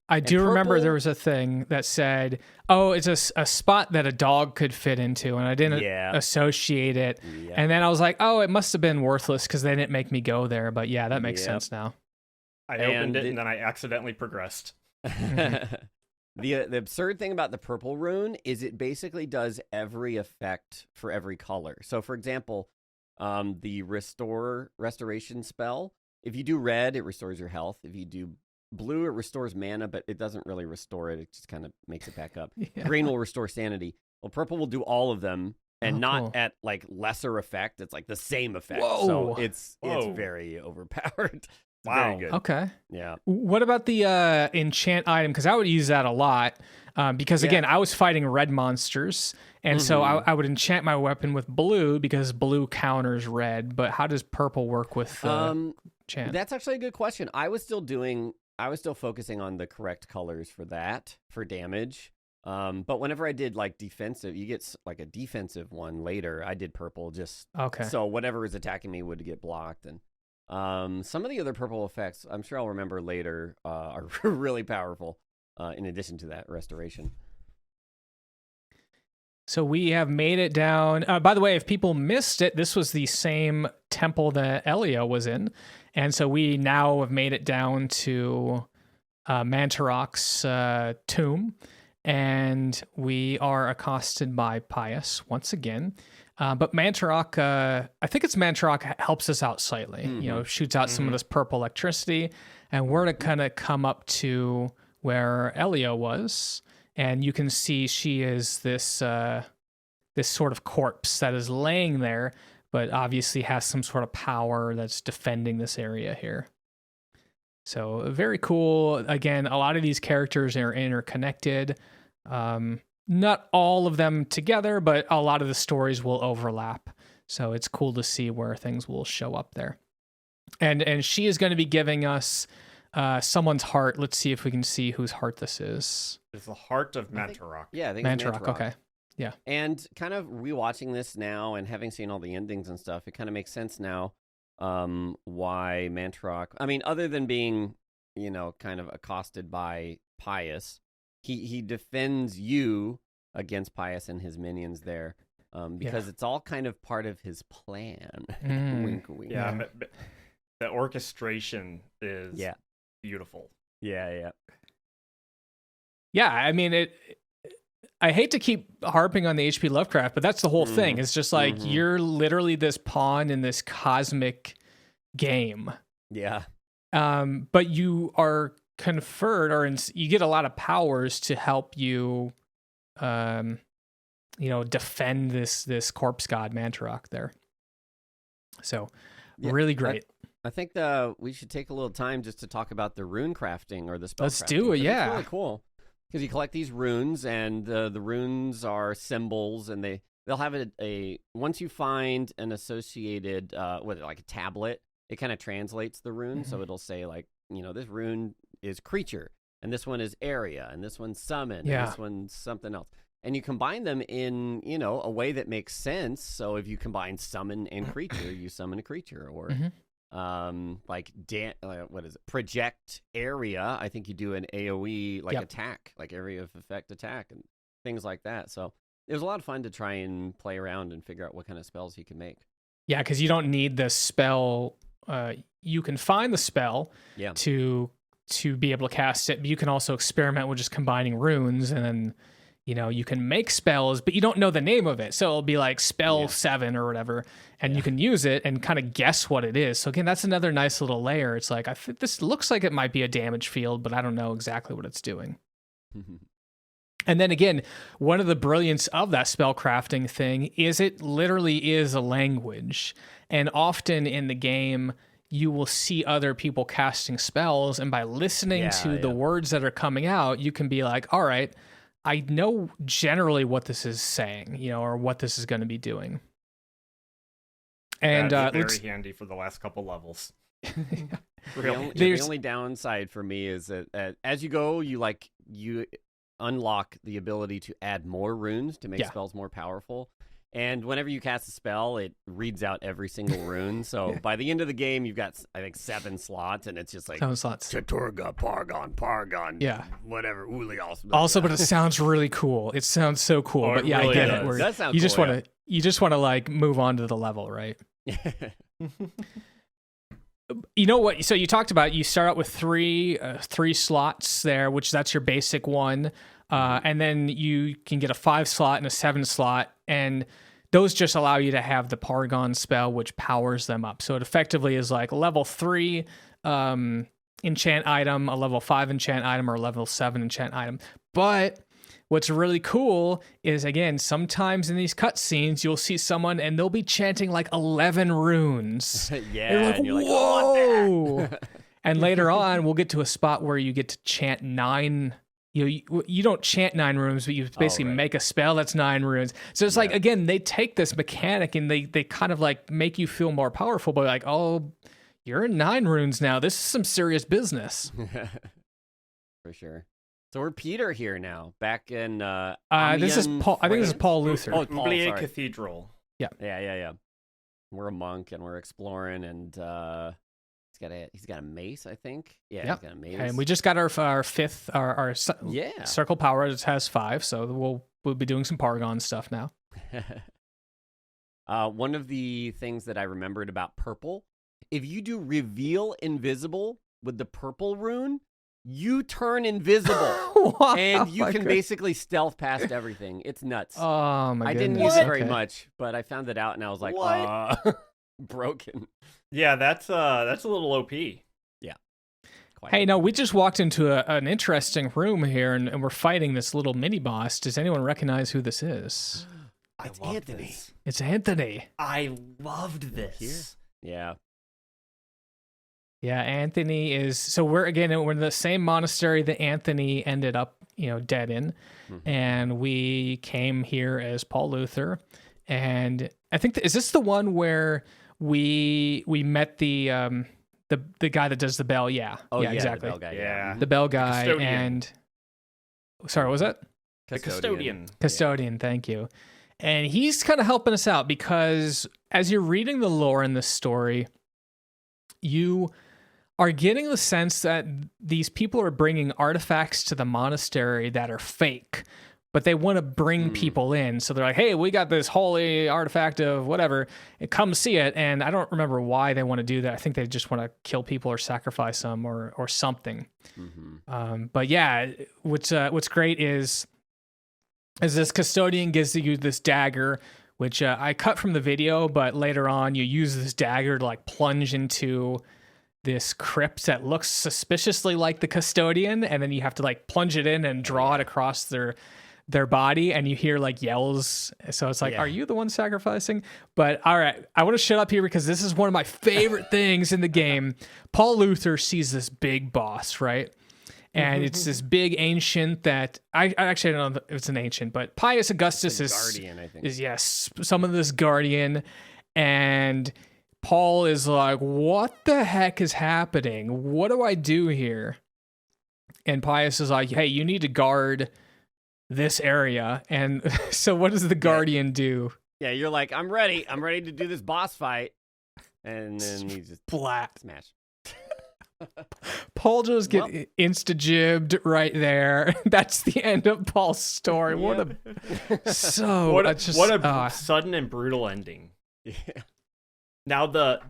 S1: I do remember there was a thing that said, "Oh, it's a spot that a dog could fit into," and I didn't associate it. Yeah. And then I was like, "Oh, it must have been worthless because they didn't make me go there." But yeah, that makes sense now.
S2: I opened it and then I accidentally progressed.
S3: The absurd thing about the purple rune is it basically does every effect for every color. So, for example, the restoration spell. If you do red, it restores your health. If you do blue, it restores mana, but it doesn't really restore it. It just kind of makes it back up. Yeah. Green will restore sanity. Well, purple will do all of them, and not at like lesser effect. It's like the same effect. Whoa. So it's very overpowered.
S2: Wow.
S3: Very good.
S1: Okay.
S3: Yeah.
S1: What about the enchant item? Because I would use that a lot. Because again, I was fighting red monsters, and so I would enchant my weapon with blue because blue counters red. But how does purple work with enchant?
S3: That's actually a good question. I was still focusing on the correct colors for that for damage. But whenever I did like defensive, you get like a defensive one later. I did purple just so whatever is attacking me would get blocked. And some of the other purple effects, I'm sure I'll remember later, are really powerful. In addition to that restoration.
S1: So we have made it down. By the way, if people missed it, this was the same temple that Elio was in. And so we now have made it down to Mantarok's tomb. And we are accosted by Pius once again. But Mantarok, I think it's Mantarok helps us out slightly. You know, shoots out some of this purple electricity. And we're to kind of come up to where Elio was, and you can see she is this this sort of corpse that is laying there, but obviously has some sort of power that's defending this area here. So very cool. Again, a lot of these characters are interconnected. Not all of them together, but a lot of the stories will overlap. So it's cool to see where things will show up there. And she is going to be giving us someone's heart. Let's see if we can see whose heart this is.
S2: It's the heart of Mantarok.
S3: I think
S1: Mantarok.
S3: Mantarok.
S1: Okay. Yeah.
S3: And kind of rewatching this now and having seen all the endings and stuff, it kind of makes sense now why Mantarok, I mean, other than being, you know, kind of accosted by Pius, he defends you against Pius and his minions there because it's all kind of part of his plan. Wink, wink.
S2: Yeah, but the orchestration is beautiful.
S3: Yeah.
S1: I mean, I hate to keep harping on the H.P. Lovecraft, but that's the whole thing. It's just like you're literally this pawn in this cosmic game.
S3: Yeah.
S1: But you are conferred, or you get a lot of powers to help you, defend this corpse god Mantarok there. So really great.
S3: I think we should take a little time just to talk about the rune crafting or the spell.
S1: Let's do it. Yeah,
S3: it's really cool because you collect these runes, and the runes are symbols, and they'll have a once you find an associated like a tablet, it kind of translates the rune, so it'll say like, you know, this rune is creature, and this one is area, and this one's summon, and this one's something else. And you combine them in, you know, a way that makes sense. So if you combine summon and creature, you summon a creature, or what is it? Project area. I think you do an AoE attack, like area of effect attack, and things like that. So it was a lot of fun to try and play around and figure out what kind of spells you can make. Yeah,
S1: because you don't need the spell. You can find the spell to be able to cast it, but you can also experiment with just combining runes, and then, you know, you can make spells, but you don't know the name of it. So it'll be like spell 7 or whatever, and you can use it and kind of guess what it is. So again, that's another nice little layer. It's like, this looks like it might be a damage field, but I don't know exactly what it's doing. And then again, one of the brilliance of that spell crafting thing is it literally is a language. And often in the game, you will see other people casting spells, and by listening to the words that are coming out, you can be like, all right, I know generally what this is saying, you know, or what this is going to be doing. And
S2: very handy for the last couple levels.
S3: The only downside for me is that as you go, you unlock the ability to add more runes to make spells more powerful. And whenever you cast a spell, it reads out every single rune. So by the end of the game, you've got, I think, 7 slots, and it's just like
S1: 7 slots.
S3: chattur'gha, Pargon,
S1: Yeah.
S3: whatever, ulyaoth.
S1: Also, but it sounds really cool. It sounds so cool.
S2: Oh,
S1: but
S2: it
S1: yeah,
S2: really
S1: I get
S2: does.
S1: it. Where
S3: That sounds
S1: you just
S3: cool,
S1: want to, you just want to like move on to the level, right? You know what? So you talked about you start out with three slots there, which that's your basic one, and then you can get a 5 slot and a 7 slot, and those just allow you to have the Paragon spell, which powers them up. So it effectively is like a level 3 enchant item, a level 5 enchant item, or a level 7 enchant item. But what's really cool is, again, sometimes in these cutscenes, you'll see someone and they'll be chanting like 11 runes.
S3: Yeah,
S1: You're like,
S3: and you're like,
S1: whoa! And later on, we'll get to a spot where you get to chant 9. You don't chant 9 runes, but you basically
S3: right.
S1: make a spell that's 9 runes. So it's like, again, they take this mechanic and they kind of like make you feel more powerful, but like, oh, you're in 9 runes now. This is some serious business.
S3: For sure. So we're Peter here now, back in
S1: this is Paul. I think this is Paul Luther.
S3: Oh, Paul,
S2: Iiahe
S3: sorry.
S2: Cathedral.
S3: Yeah. We're a monk and we're exploring, and he's got a mace, I think. Yeah,
S1: Yep.
S3: he's got a mace.
S1: And we just got our 5th, our circle power. It has 5, so we'll be doing some Paragon stuff now.
S3: One of the things that I remembered about purple, if you do reveal invisible with the purple rune, you turn invisible.
S1: Wow,
S3: and you can
S1: God.
S3: basically stealth past everything. It's nuts.
S1: Oh my
S3: I
S1: goodness.
S3: didn't use it very
S1: Okay.
S3: much, but I found it out and I was like,
S2: What?
S3: broken.
S2: Yeah, that's a little OP.
S3: Quite.
S1: Hey, no, we just walked into an interesting room here, and we're fighting this little mini boss. Does anyone recognize who this is?
S3: It's
S2: I love
S3: Anthony.
S2: this.
S1: It's Anthony.
S2: I loved this.
S3: Yeah.
S1: Yeah, Anthony is. So we're in the same monastery that Anthony ended up, dead in, and we came here as Paul Luther, and I think is this the one where we met the guy that does the bell? Yeah.
S3: Oh, yeah,
S1: exactly.
S3: The bell guy,
S2: Yeah.
S1: The bell guy
S2: custodian.
S1: and sorry, what was that?
S2: The custodian.
S1: Custodian, thank you. And he's kind of helping us out because as you're reading the lore in this story, you are getting the sense that these people are bringing artifacts to the monastery that are fake, but they want to bring people in. So they're like, hey, we got this holy artifact of whatever, and come see it. And I don't remember why they want to do that. I think they just want to kill people or sacrifice them or something. But yeah, what's great is this custodian gives you this dagger, which I cut from the video, but later on you use this dagger to like plunge into this crypt that looks suspiciously like the custodian, and then you have to like plunge it in and draw it across their body, and you hear like yells. So it's like, are you the one sacrificing? But all right, I want to shut up here because this is one of my favorite things in the game. Paul Luther sees this big boss, right? And it's this big ancient that I actually don't know if it's an ancient, but Pius Augustus is
S3: guardian, I think.
S1: some of this guardian, and Paul is like, what the heck is happening? What do I do here? And Pius is like, hey, you need to guard this area. And so what does the guardian do?
S3: Yeah, you're like, I'm ready. I'm ready to do this boss fight. And then he just
S1: Flat.
S3: smash.
S1: Paul just get insta-jibbed right there. That's the end of Paul's story. What a
S2: sudden and brutal ending.
S3: Yeah.
S2: Now the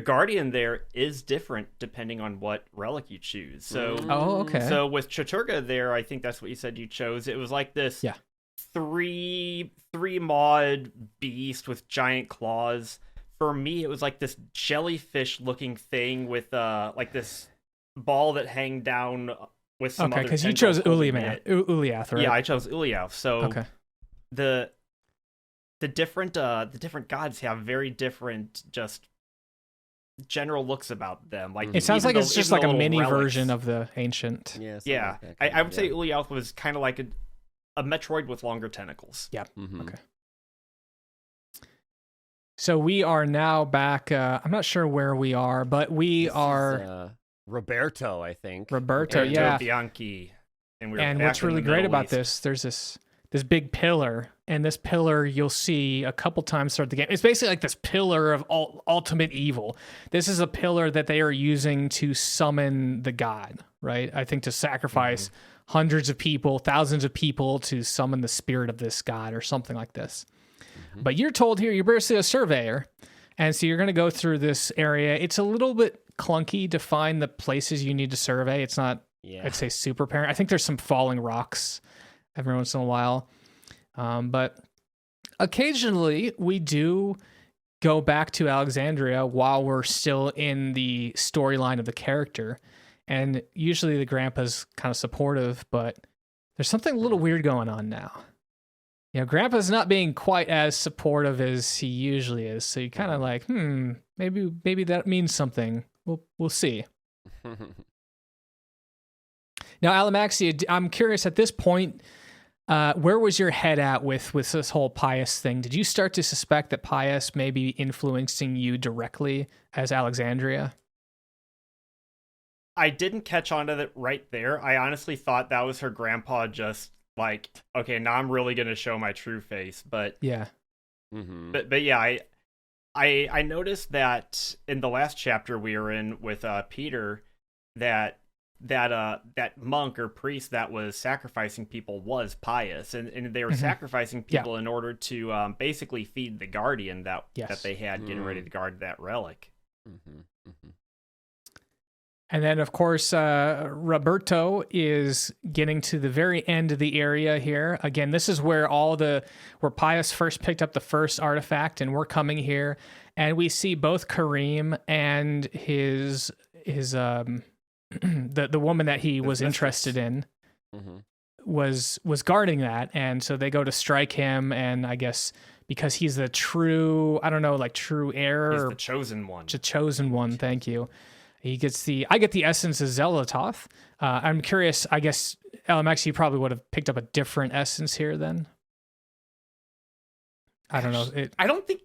S2: guardian there is different depending on what relic you choose. So
S1: okay.
S2: So with chattur'gha there, I think that's what you said you chose. It was like this three mod beast with giant claws. For me, it was like this jellyfish looking thing with like this ball that hang down with some other
S1: because you chose Ulyaoth, right?
S2: Yeah, I chose Ulyaoth. So
S1: okay.
S2: the different gods have very different just general looks about them. Like
S1: it sounds like it's just like a mini
S2: relics.
S1: version of the ancient.
S2: Yeah. I would say Ulyaoth was kind of like a Metroid with longer tentacles.
S1: Yeah. Okay. So we are now back. I'm not sure where we are, but this are
S3: Roberto, I think.
S1: Roberto,
S2: Bianchi. And
S1: what's really great about this, there's this big pillar, and this pillar you'll see a couple times throughout the game. It's basically like this pillar of ultimate evil. This is a pillar that they are using to summon the god, right? I think to sacrifice hundreds of people, thousands of people to summon the spirit of this god or something like this. But you're told here you're basically a surveyor, and so you're going to go through this area. It's a little bit clunky to find the places you need to survey. It's not, I'd say, super apparent. I think there's some falling rocks every once in a while. But occasionally we do go back to Alexandria while we're still in the storyline of the character. And usually the grandpa's kind of supportive, but there's something a little weird going on now. You know, grandpa's not being quite as supportive as he usually is. So you're kind of like, maybe that means something. We'll see. Now, Alamaxia, I'm curious at this point, where was your head at with this whole Pius thing? Did you start to suspect that Pius may be influencing you directly as Alexandria?
S2: I didn't catch on to that right there. I honestly thought that was her grandpa just like, okay, now I'm really going to show my true face. But
S1: yeah.
S2: But yeah, I noticed that in the last chapter we were in with Peter, that monk or priest that was sacrificing people was Pius, and they were sacrificing people in order to basically feed the guardian that they had getting ready to guard that relic.
S1: And then, of course, Roberto is getting to the very end of the area here. Again, this is where where Pius first picked up the first artifact, and we're coming here, and we see both Kareem and his the woman that he was interested in was guarding that, and so they go to strike him, and I guess because he's the true, I don't know, like true heir.
S2: He's the chosen one.
S1: The chosen one, thank you. I get the essence of xel'lotath. I'm curious, I guess, Alamaxia, you probably would have picked up a different essence here then. I don't know.
S2: I don't think...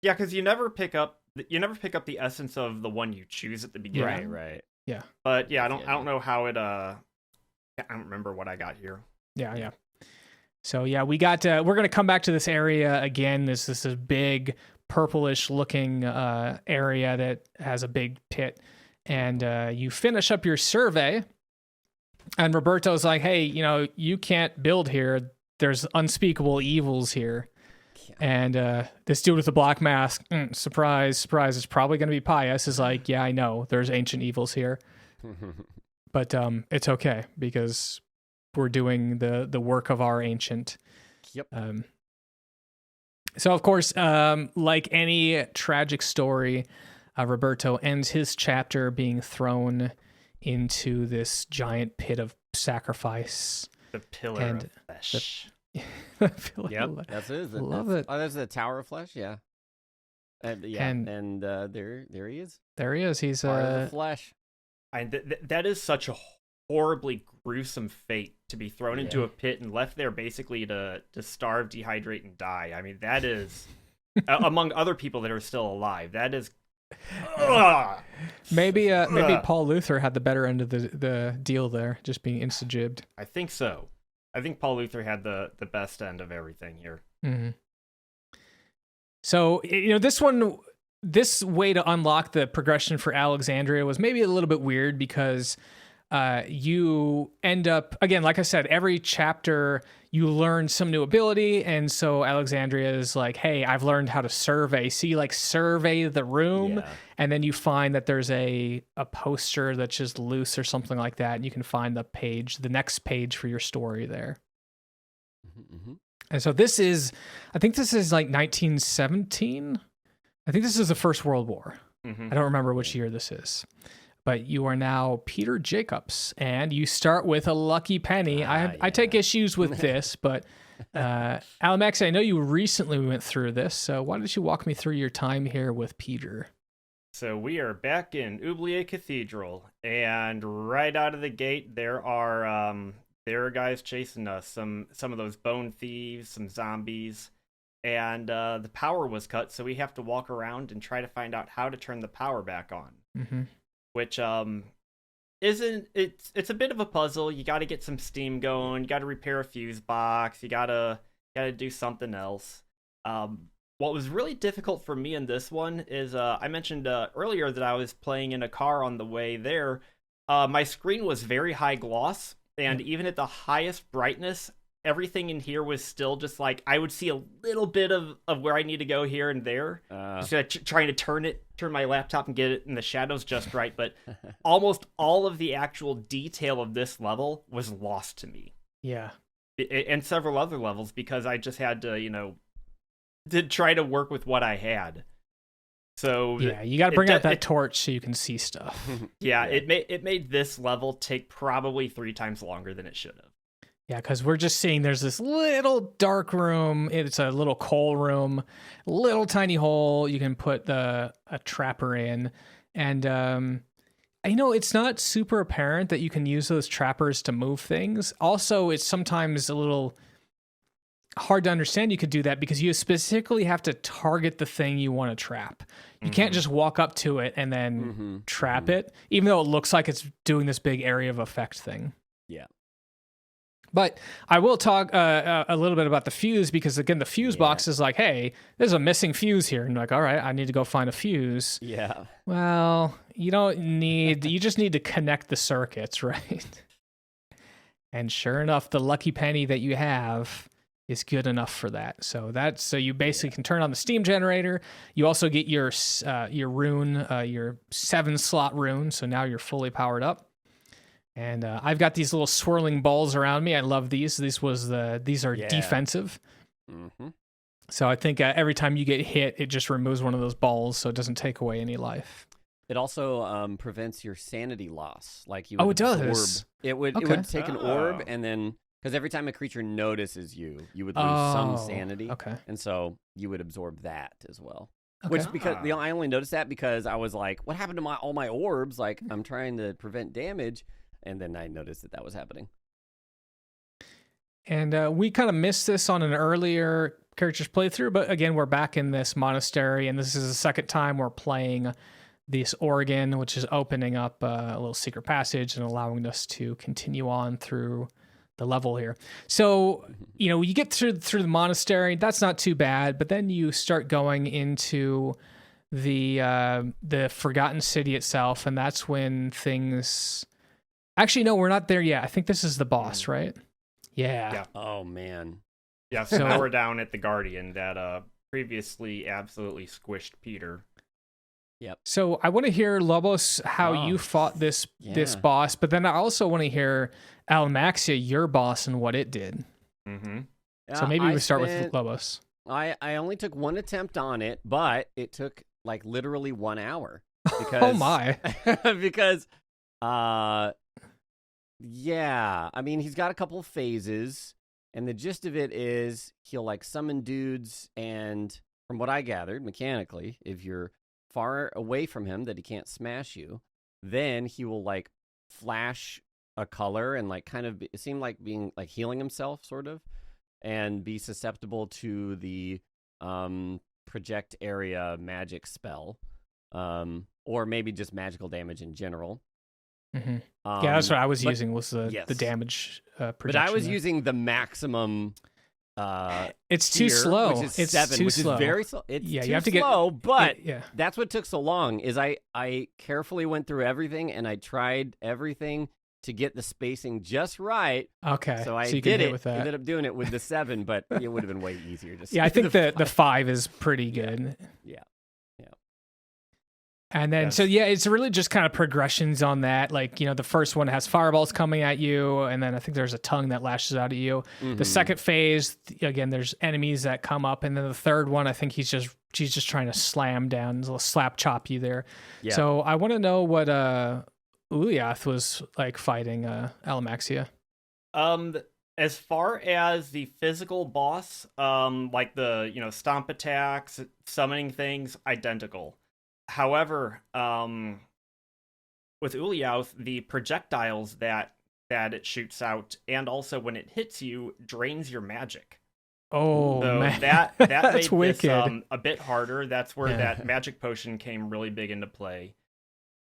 S2: Yeah, because you never pick up the essence of the one you choose at the beginning.
S3: Right.
S1: Yeah.
S2: But yeah, I don't know how it I don't remember what I got here.
S1: Yeah. So yeah, we're gonna come back to this area again. This is a big purplish looking area that has a big pit, and you finish up your survey, and Roberto's like, hey, you can't build here. There's unspeakable evils here. And this dude with the black mask, surprise, it's probably going to be Pius, is like, yeah, I know, there's ancient evils here. But it's okay, because we're doing the work of our ancient.
S3: Yep.
S1: So, of course, like any tragic story, Roberto ends his chapter being thrown into this giant pit of sacrifice.
S2: The pillar of flesh.
S3: Yep, that's it.
S1: Love it.
S3: Oh, that's the Tower of Flesh, yeah. And there he is.
S1: There he is. He's
S3: part of the flesh.
S2: That is such a horribly gruesome fate to be thrown into a pit and left there basically to starve, dehydrate, and die. I mean, that is among other people that are still alive. That is.
S1: Maybe Paul Luther had the better end of the deal there, just being insta-jibbed.
S2: I think so. I think Paul Luther had the best end of everything here.
S1: Mm-hmm. So, this way to unlock the progression for Alexandria was maybe a little bit weird, because you end up, again, like I said, every chapter you learn some new ability, and so Alexandria is like, hey, I've learned how to survey. So you survey the room, and then you find that there's a poster that's just loose or something like that, and you can find the next page for your story there. And so I think this is like 1917. I think this is the First World War. I don't remember which year this is. But you are now Peter Jacobs, and you start with a lucky penny. I take issues with this, but Alamaxia, I know you recently went through this, so why don't you walk me through your time here with Peter?
S2: So we are back in Iiahe Cathedral, and right out of the gate, there are guys chasing us. Some of those bone thieves, some zombies, and the power was cut, so we have to walk around and try to find out how to turn the power back on. Which it's a bit of a puzzle. You got to get some steam going. You got to repair a fuse box. You got to gotta do something else. What was really difficult for me in this one is I mentioned earlier that I was playing in a car on the way there. My screen was very high gloss, and even at the highest brightness, everything in here was still just like, I would see a little bit of where I need to go here and there. Just trying to turn my laptop and get it in the shadows just right, but almost all of the actual detail of this level was lost to me.
S1: Yeah.
S2: And several other levels, because I just had to, to try to work with what I had. So
S1: yeah, you got to bring out that torch so you can see stuff.
S2: Yeah, it made this level take probably 3 times longer than it should have.
S1: Yeah, because we're just seeing there's this little dark room. It's a little coal room, little tiny hole you can put a trapper in. And, it's not super apparent that you can use those trappers to move things. Also, it's sometimes a little hard to understand you could do that because you specifically have to target the thing you want to trap. You can't just walk up to it and then trap it, even though it looks like it's doing this big area of effect thing.
S3: Yeah.
S1: But I will talk a little bit about the fuse because, again, the fuse box is like, hey, there's a missing fuse here. And you're like, all right, I need to go find a fuse.
S3: Yeah.
S1: Well, you just need to connect the circuits, right? And sure enough, the lucky penny that you have is good enough for that. So you basically can turn on the steam generator. You also get your rune, your 7-slot rune. So now you're fully powered up. And I've got these little swirling balls around me. I love these. These are defensive.
S3: Mm-hmm.
S1: So I think every time you get hit, it just removes one of those balls, so it doesn't take away any life.
S3: It also prevents your sanity loss. Like you.
S1: It does.
S3: It would take an orb, and then because every time a creature notices you would lose some sanity.
S1: Okay.
S3: And so you would absorb that as well.
S1: Okay.
S3: Which because I only noticed that because I was like, what happened to all my orbs? Like I'm trying to prevent damage. And then I noticed that was happening.
S1: And we kind of missed this on an earlier character's playthrough, but again, we're back in this monastery, and this is the second time we're playing this organ, which is opening up a little secret passage and allowing us to continue on through the level here. So, you get through the monastery, that's not too bad, but then you start going into the Forgotten City itself, and that's when things... Actually, no, we're not there yet. I think this is the boss, right? Yeah.
S3: Oh, man.
S2: Yeah, so now we're down at the Guardian that previously absolutely squished Peter.
S3: Yep.
S1: So I want to hear, Lobos, how you fought this boss, but then I also want to hear Alamaxia, your boss, and what it did.
S2: Mm-hmm.
S1: So maybe we start with Lobos.
S3: I only took one attempt on it, but it took like literally 1 hour. Because,
S1: oh, my.
S3: Because... yeah, I mean, he's got a couple of phases, and the gist of it is he'll like summon dudes, and from what I gathered mechanically, if you're far away from him that he can't smash you, then he will like flash a color and like kind of it seemed like being like healing himself sort of, and be susceptible to the project area magic spell, or maybe just magical damage in general.
S1: Mm-hmm. Yeah, that's what I was using was the damage projection.
S3: But I was using the maximum.
S1: It's too slow.
S3: Which is
S1: it's
S3: 7,
S1: too
S3: which
S1: slow.
S3: is very slow. It's
S1: you
S3: too
S1: have to
S3: slow, but
S1: yeah.
S3: That's what took so long. Is I carefully went through everything and I tried everything to get the spacing just right.
S1: Okay,
S3: so I
S1: did
S3: did it.
S1: With that.
S3: Ended up doing it with the 7, but it would have been way easier.
S1: I think the 5 is pretty good.
S3: Yeah.
S1: And then, it's really just kind of progressions on that. Like, the first one has fireballs coming at you, and then I think there's a tongue that lashes out at you. Mm-hmm. The second phase, again, there's enemies that come up, and then the third one, I think she's just trying to slam down, slap chop you there. Yeah. So I want to know what Ulyaoth was like fighting Alamaxia.
S2: As far as the physical boss, like the stomp attacks, summoning things, identical. However, with Ulyaoth, the projectiles that it shoots out, and also when it hits you, drains your magic.
S1: Oh,
S2: so
S1: man.
S2: that
S1: That's
S2: made
S1: wicked.
S2: This a bit harder. That's where that magic potion came really big into play.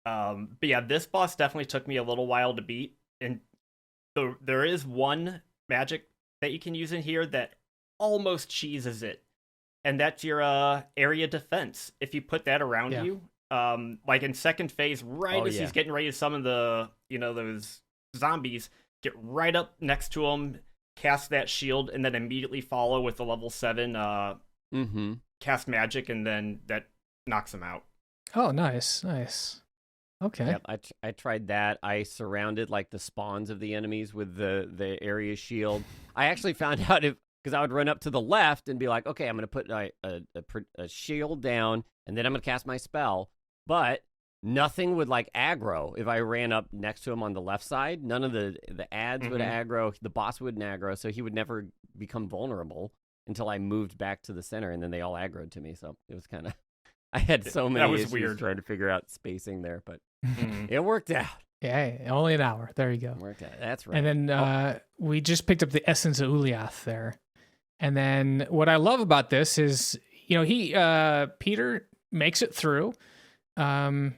S2: But yeah, this boss definitely took me a little while to beat, and there is one magic that you can use in here that almost cheeses it. And that's your area defense. If you put that around you, like in second phase, as he's getting ready to summon the, those zombies, get right up next to him, cast that shield, and then immediately follow with the level 7 cast magic, and then that knocks him out.
S1: Oh, nice. Okay.
S3: Yep, I tried that. I surrounded like the spawns of the enemies with the area shield. I actually found out because I would run up to the left and be like, okay, I'm going to put a shield down, and then I'm going to cast my spell. But nothing would like aggro if I ran up next to him on the left side. None of the ads would aggro. The boss wouldn't aggro, so he would never become vulnerable until I moved back to the center, and then they all aggroed to me. So it was kind of... I had so many issues weird. Trying to figure out spacing there, but it worked out.
S1: Yeah, only an hour. There you go.
S3: Worked out. That's right.
S1: And then we just picked up the essence of Ulyaoth there. And then what I love about this is, Peter makes it through to,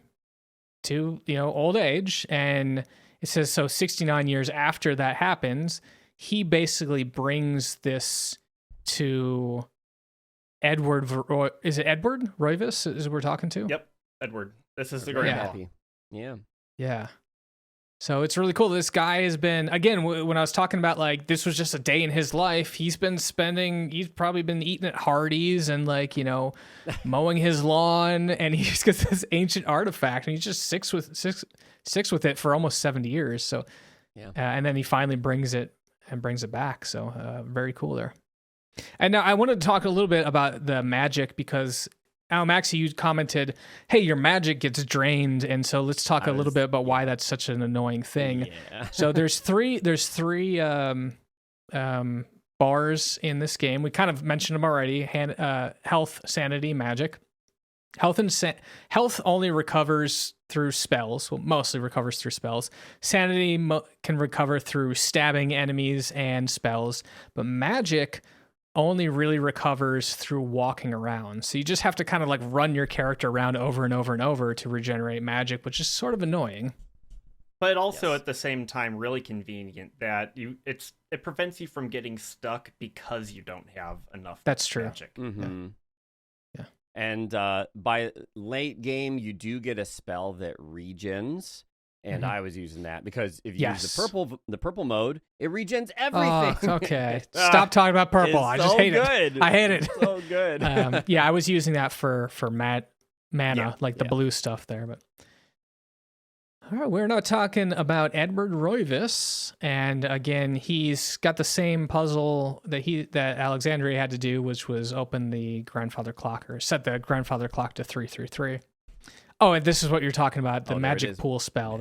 S1: old age. And it says, so 69 years after that happens, he basically brings this to Edward. Is it Edward Roivus is we're talking to?
S2: Yep, Edward. This is the grandpa.
S1: Yeah. So it's really cool. This guy has been, again, when I was talking about like this was just a day in his life, he's probably been eating at Hardee's and mowing his lawn, and he's got this ancient artifact, and he just sticks with it for almost 70 years. So, and then he finally brings it back. So very cool there. And now I wanted to talk a little bit about the magic because Alamaxia, you commented, hey, your magic gets drained, and so let's talk a little bit about why that's such an annoying thing. Yeah. So there's three bars in this game. We kind of mentioned them already: health, sanity, magic. Health only recovers through spells. Well, mostly recovers through spells. Sanity can recover through stabbing enemies and spells, but magic only really recovers through walking around. So you just have to kind of like run your character around over and over and over to regenerate magic, which is sort of annoying.
S2: But also at the same time really convenient that it prevents you from getting stuck because you don't have enough
S1: That's true.
S2: magic.
S3: Mm-hmm. Yeah. And by late game you do get a spell that regens. And I was using that because if you use the purple mode, it regens everything.
S1: Oh, okay. Stop talking about purple. I just hate it. I hate it.
S3: So good.
S1: I was using that for mana, the blue stuff there. But all right, we're now talking about Edward Roivus, and again, he's got the same puzzle that Alexandria had to do, which was open the grandfather clock or set the grandfather clock to 333. Oh, and this is what you're talking about, the magic pool spell.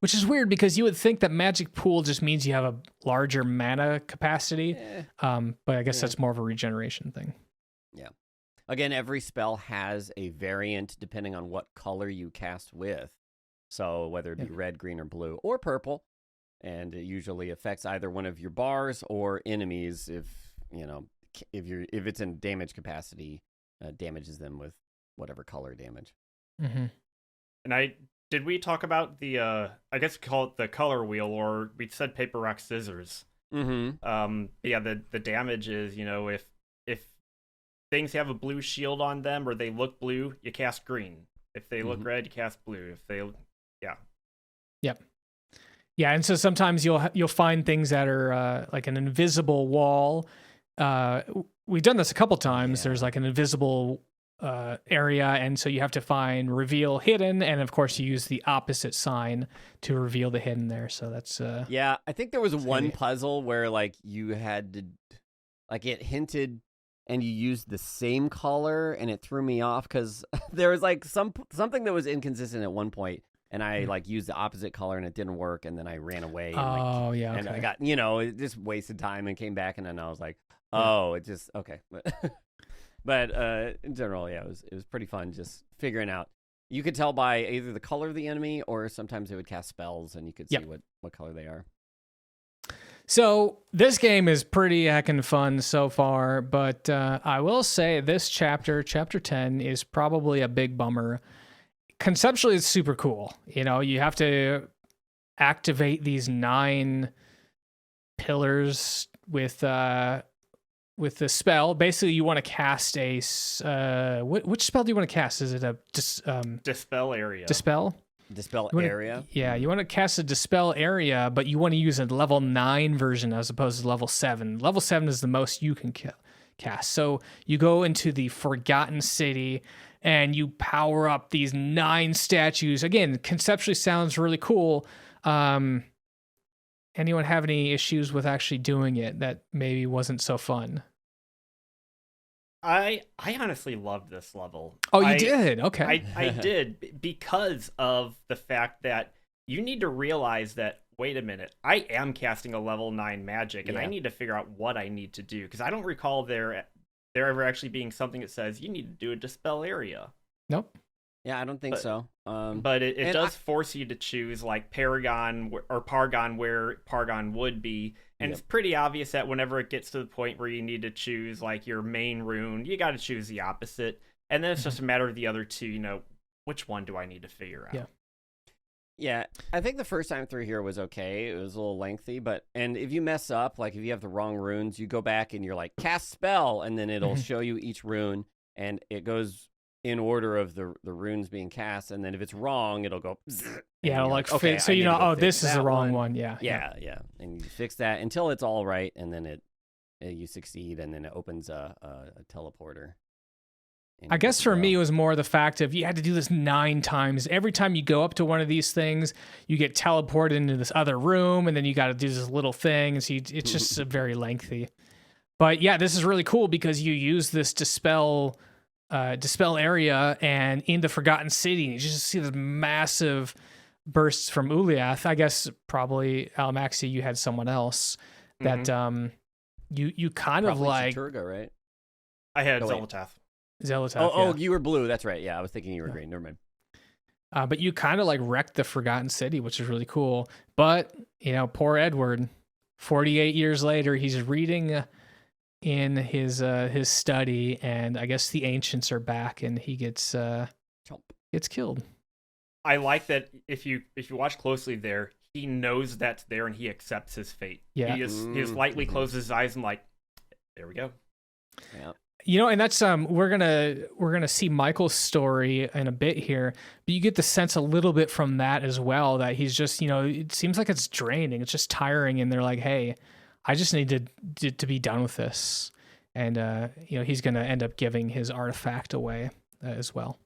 S1: Which is weird because you would think that magic pool just means you have a larger mana capacity. But I guess that's more of a regeneration thing.
S3: Yeah. Again, every spell has a variant depending on what color you cast with. So whether it be red, green, or blue, or purple. And it usually affects either one of your bars or enemies if it's in damage capacity, damages them with whatever color damage.
S2: Mm-hmm. And did we talk about the I guess we call it the color wheel, or we said paper, rock, scissors.
S3: Mm-hmm.
S2: The damage is, if things have a blue shield on them or they look blue, you cast green. If they look red, you cast blue. If they
S1: Yeah, and so sometimes you'll find things that are like an invisible wall. We've done this a couple times. There's like an invisible area, and so you have to find reveal hidden, and of course you use the opposite sign to reveal the hidden there. So that's
S3: I think there was one puzzle where like you had to like it hinted and you used the same color, and it threw me off because there was like something that was inconsistent at one point, and I like used the opposite color and it didn't work, and then I ran away and I got it just wasted time and came back, and then I was like it just okay. But in general, it was pretty fun just figuring out. You could tell by either the color of the enemy or sometimes they would cast spells and you could see what color they are.
S1: So this game is pretty heckin' fun so far, but I will say this chapter 10, is probably a big bummer. Conceptually, it's super cool. You have to activate these 9 pillars with with the spell. Basically, you want to cast a which spell do you want to cast? Is it a
S2: dispel area?
S1: Dispel.
S3: Dispel
S1: You wanna-
S3: area.
S1: Yeah, you want to cast a dispel area, but you want to use a level 9 version as opposed to level 7. Level 7 is the most you can cast. So you go into the Forgotten City and you power up these 9 statues. Again, conceptually sounds really cool. Anyone have any issues with actually doing it that maybe wasn't so fun?
S2: I honestly loved this level.
S1: Oh, you did? Okay.
S2: I did because of the fact that you need to realize that, wait a minute, I am casting a level 9 magic, and I need to figure out what I need to do, because I don't recall there ever actually being something that says you need to do a dispel area.
S1: Nope.
S3: Yeah, I don't think so.
S2: But it does force you to choose like Paragon or Pargon where Pargon would be. And it's pretty obvious that whenever it gets to the point where you need to choose like your main rune, you got to choose the opposite. And then it's just a matter of the other two, which one do I need to figure out?
S1: Yeah.
S3: Yeah, I think the first time through here was okay. It was a little lengthy, and if you mess up, like if you have the wrong runes, you go back and you're like, cast spell, and then it'll show you each rune, and it goes in order of the runes being cast, and then if it's wrong, it'll go.
S1: Yeah, it'll like
S3: okay,
S1: fit. So this is the wrong one. Yeah.
S3: Yeah. And you fix that until it's all right, and then you succeed, and then it opens a teleporter.
S1: I guess for me, it was more the fact of you had to do this 9 times. Every time you go up to one of these things, you get teleported into this other room, and then you got to do this little thing. And so it's just very lengthy. But yeah, this is really cool because you use this dispel area and in the Forgotten City, and you just see this massive bursts from Ulyaoth. I guess probably Alamaxia, you had someone else that you kind of like
S3: chattur'gha, right?
S2: I had xel'lotath.
S1: xel'lotath.
S3: You were blue. That's right. Yeah, I was thinking you were green. Never mind.
S1: But you kind of like wrecked the Forgotten City, which is really cool. But poor Edward, 48 years later, he's reading in his study, and I guess the ancients are back, and he gets killed.
S2: I like that if you watch closely there, he knows that's there and he accepts his fate.
S1: Yeah.
S2: He just lightly closes his eyes and like, there we go.
S3: Yeah.
S1: And that's we're gonna see Michael's story in a bit here, but you get the sense a little bit from that as well that he's just it seems like it's draining, it's just tiring, and they're like, hey, I just need to be done with this, and he's gonna end up giving his artifact away as well.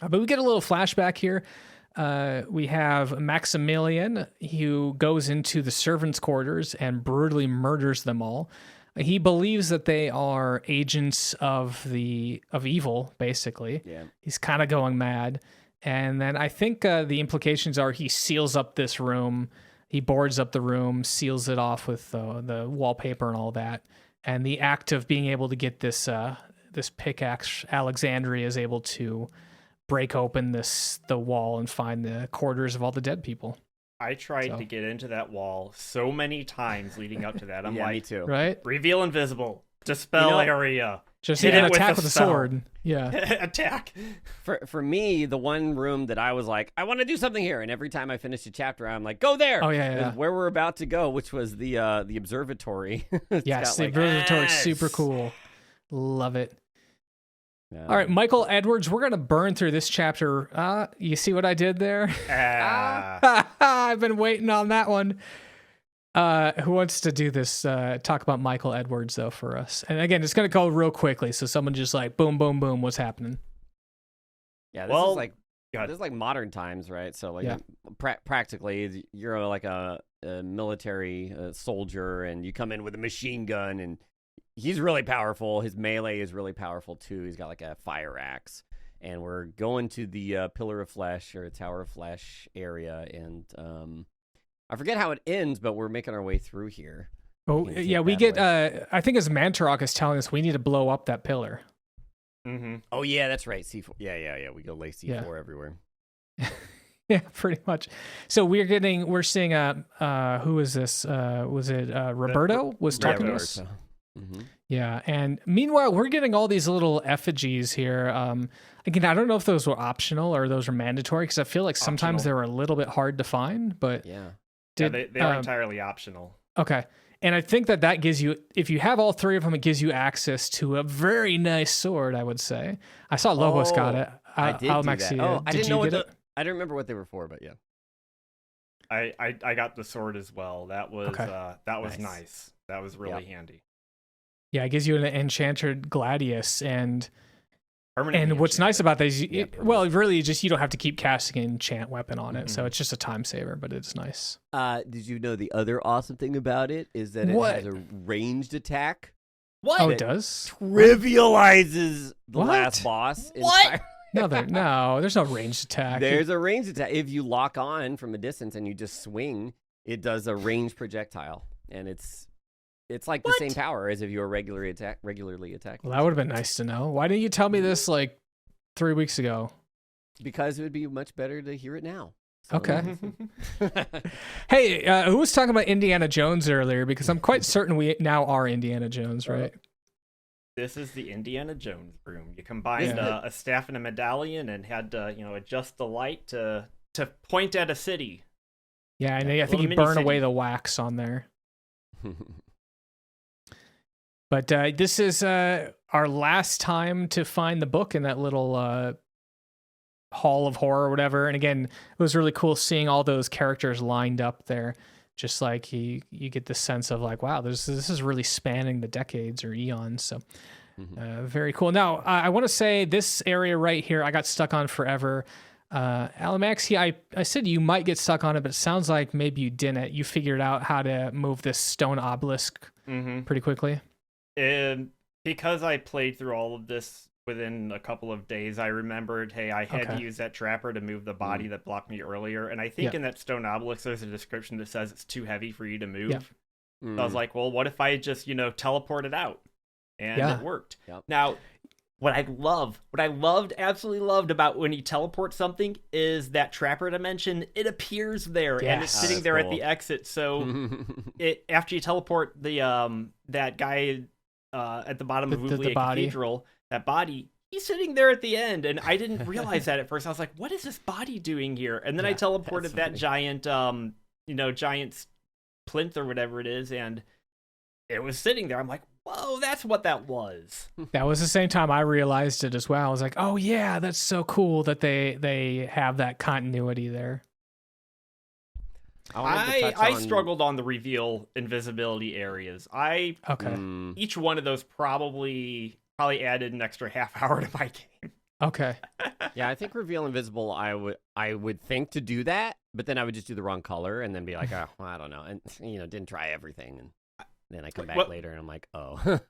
S1: But we get a little flashback here. We have Maximilian, who goes into the servants' quarters and brutally murders them all. He believes that they are agents of evil, basically. Yeah. He's kind of going mad. And then I think the implications are he seals up this room. He boards up the room, seals it off with the wallpaper and all that. And the act of being able to get this pickaxe, Alexandria is able to break open the wall and find the quarters of all the dead people.
S2: I tried to get into that wall so many times leading up to that. I'm like,
S3: me too.
S1: Right?
S2: Reveal invisible, dispel area.
S1: Just
S2: hit it
S1: attack with a
S2: spell.
S1: sword. Yeah.
S2: Attack.
S3: For me, the one room that I was like, I want to do something here, and every time I finished a chapter, I'm like, go there.
S1: Oh yeah.
S3: Where we're about to go, which was the observatory.
S1: Yes, the observatory is super cool. Love it.
S3: Yeah.
S1: All right, Michael Edwards, we're going to burn through this chapter. You see what I did there? I've been waiting on that one. Who wants to do this? Talk about Michael Edwards, though, for us. And again, it's going to go real quickly, so someone just like, boom, boom, boom, what's happening?
S3: Yeah, this is like modern times, right? So like practically, you're like a military soldier, and you come in with a machine gun, and he's really powerful. His melee is really powerful too. He's got like a fire axe, and we're going to the Pillar of Flesh or Tower of Flesh area, and I forget how it ends, but we're making our way through here.
S1: Oh yeah, we get. I think as Mantarok is telling us, we need to blow up that pillar.
S2: Mm-hmm.
S3: Oh yeah, that's right. C4. Yeah. We go lay C4 everywhere.
S1: Yeah, pretty much. So we're seeing who is this? Was it Roberto was talking to us?
S3: Mm-hmm.
S1: Yeah, and meanwhile, we're getting all these little effigies here. Again, I don't know if those were optional or those were mandatory, because I feel like sometimes they were a little bit hard to find. But
S2: they are entirely optional.
S1: Okay, And I think that gives you, if you have all three of them, it gives you access to a very nice sword, I would say. I saw Lobos got it.
S3: I did
S1: Alamaxia.
S3: do that. Oh, I
S1: did
S3: didn't
S1: you
S3: know
S1: get it?
S3: I don't remember what they were for, but yeah.
S2: I got the sword as well. That was
S3: Nice.
S2: nice. That was really handy.
S1: Yeah, it gives you an enchanted gladius, and
S2: Permanently
S1: what's nice about that is, really, just you don't have to keep casting an enchant weapon on it, so it's just a time saver, but it's nice.
S3: Did you know the other awesome thing about it is that it has a ranged attack?
S2: What?
S1: Oh, it does?
S3: Trivializes the
S1: What?
S3: last boss.
S2: What?
S1: No, there's no ranged attack.
S3: There's a ranged attack. If you lock on from a distance and you just swing, it does a ranged projectile, and it's like the same power as if you were regularly attacking.
S1: Well, that would have been nice to know. Why didn't you tell me this like 3 weeks ago?
S3: Because it would be much better to hear it now. So.
S1: Okay. Hey, who was talking about Indiana Jones earlier? Because I'm quite certain we now are Indiana Jones, right?
S2: This is the Indiana Jones room. You combined a staff and a medallion, and had to adjust the light to point at a city.
S1: Yeah, and I think you burn away the wax on there. But this is our last time to find the book in that little hall of horror or whatever. And again, it was really cool seeing all those characters lined up there. Just like you get the sense of like, wow, this is really spanning the decades or eons. So very cool. Now, I want to say this area right here, I got stuck on forever. Alamaxia, I said you might get stuck on it, but it sounds like maybe you didn't. You figured out how to move this stone obelisk pretty quickly.
S2: And because I played through all of this within a couple of days, I remembered, hey, I had to use that trapper to move the body that blocked me earlier. And I think in that stone obelisk, there's a description that says it's too heavy for you to move.
S1: Yeah.
S2: So I was like, well, what if I just, teleported out? And it worked. Yep. Now, what I absolutely loved about when you teleport something is that trapper dimension, it appears there and it's sitting there at the exit. So after you teleport that guy at the bottom of Uliaoth Cathedral, that body, he's sitting there at the end, and I didn't realize that at first. I was like, what is this body doing here? And then I teleported that giant giant plinth or whatever it is, and it was sitting there. I'm like, whoa, that's what that was.
S1: That was the same time I realized it as well. I was like, oh yeah, that's so cool that they have that continuity there.
S2: I struggled on the reveal invisibility areas. Each one of those probably added an extra half hour to my game.
S1: Okay.
S3: Yeah, I think reveal invisible, I would think to do that, but then I would just do the wrong color and then be like, oh, well, I don't know, and didn't try everything, and then I come back later and I'm like, oh.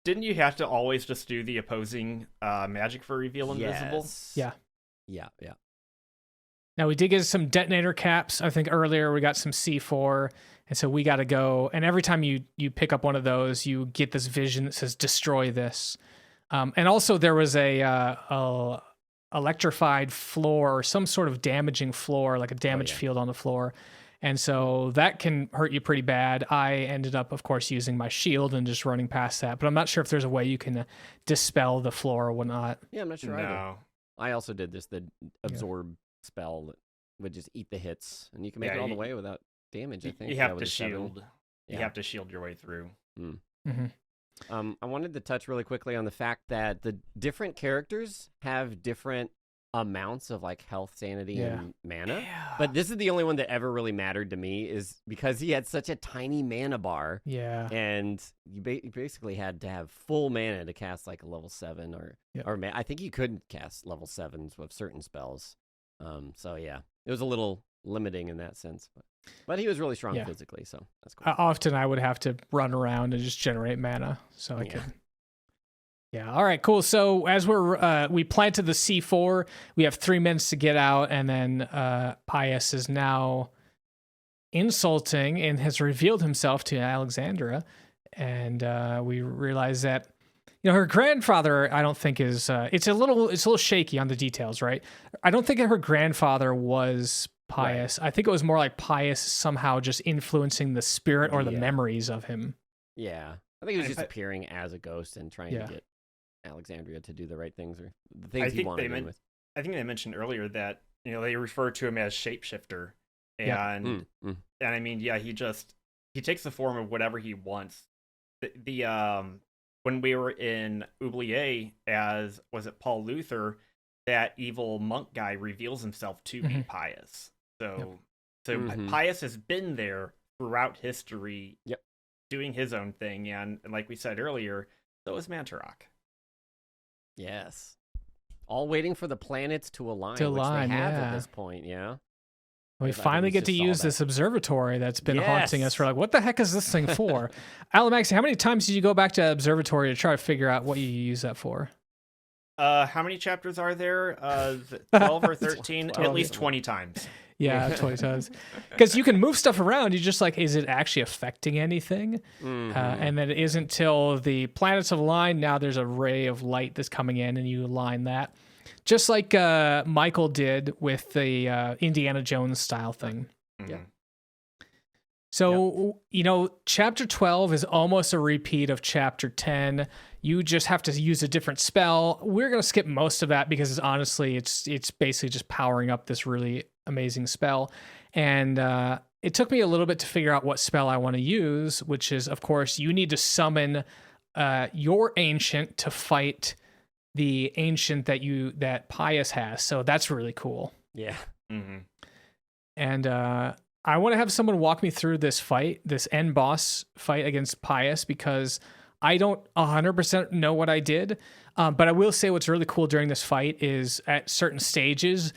S2: Didn't you have to always just do the opposing magic for reveal invisible?
S1: Yeah.
S3: Yeah.
S1: Now, we did get some detonator caps. I think earlier we got some C4, and so we got to go. And every time you pick up one of those, you get this vision that says, destroy this. And also there was a electrified floor or some sort of damaging floor, like a damage field on the floor. And so that can hurt you pretty bad. I ended up, of course, using my shield and just running past that. But I'm not sure if there's a way you can dispel the floor or whatnot.
S3: Yeah, I'm not sure either. I also did the absorb spell that would just eat the hits, and you can make it all the way without damage. I think
S2: you have to shield. You have to shield your way through.
S3: I wanted to touch really quickly on the fact that the different characters have different amounts of like health, sanity, and mana. But this is the only one that ever really mattered to me, is because he had such a tiny mana bar. Yeah. And you basically had to have full mana to cast like a level 7 or I think you couldn't cast level 7s with certain spells. So yeah, it was a little limiting in that sense, but he was really strong physically, so that's cool.
S1: Often I would have to run around and just generate mana so I could. Yeah. All right, cool. So as we planted the C4, we have 3 minutes to get out, and then Pius is now insulting and has revealed himself to Alexandra, and we realize that her grandfather, I don't think is it's a little shaky on the details, right? I don't think that her grandfather was Pius. Right. I think it was more like Pius somehow just influencing the spirit or the memories of him.
S3: Yeah. I think he was just appearing as a ghost and trying to get Alexandria to do the right things, or the things he wanted with.
S2: I think they mentioned earlier that they refer to him as shapeshifter, and and I mean, he he takes the form of whatever he wants. When we were in Iiahe as was it Paul Luther, that evil monk guy reveals himself to be Pius. So Pius has been there throughout history, doing his own thing, and like we said earlier, so is Mantarok.
S3: Yes. All waiting for the planets to align, which they have at this point, yeah.
S1: We finally get to use this observatory that's been haunting us for like, what the heck is this thing for? Alamaxia, how many times did you go back to observatory to try to figure out what you use that for?
S2: How many chapters are there? 12 or 13? 12. At least 20 times.
S1: Yeah, 20 times. Because you can move stuff around. You're just like, is it actually affecting anything? And then it isn't till the planets have aligned. Now there's a ray of light that's coming in, and you align that. Just like Michael did with the Indiana Jones style thing.
S3: Yeah.
S1: So, chapter 12 is almost a repeat of chapter 10. You just have to use a different spell. We're going to skip most of that because it's basically just powering up this really amazing spell. And it took me a little bit to figure out what spell I want to use, which is, of course, you need to summon your ancient to fight the ancient that Pius has. So that's really cool.
S3: Yeah.
S1: And I want to have someone walk me through this fight, this end boss fight against Pius, because I don't 100% know what I did. But I will say what's really cool during this fight is at certain stages,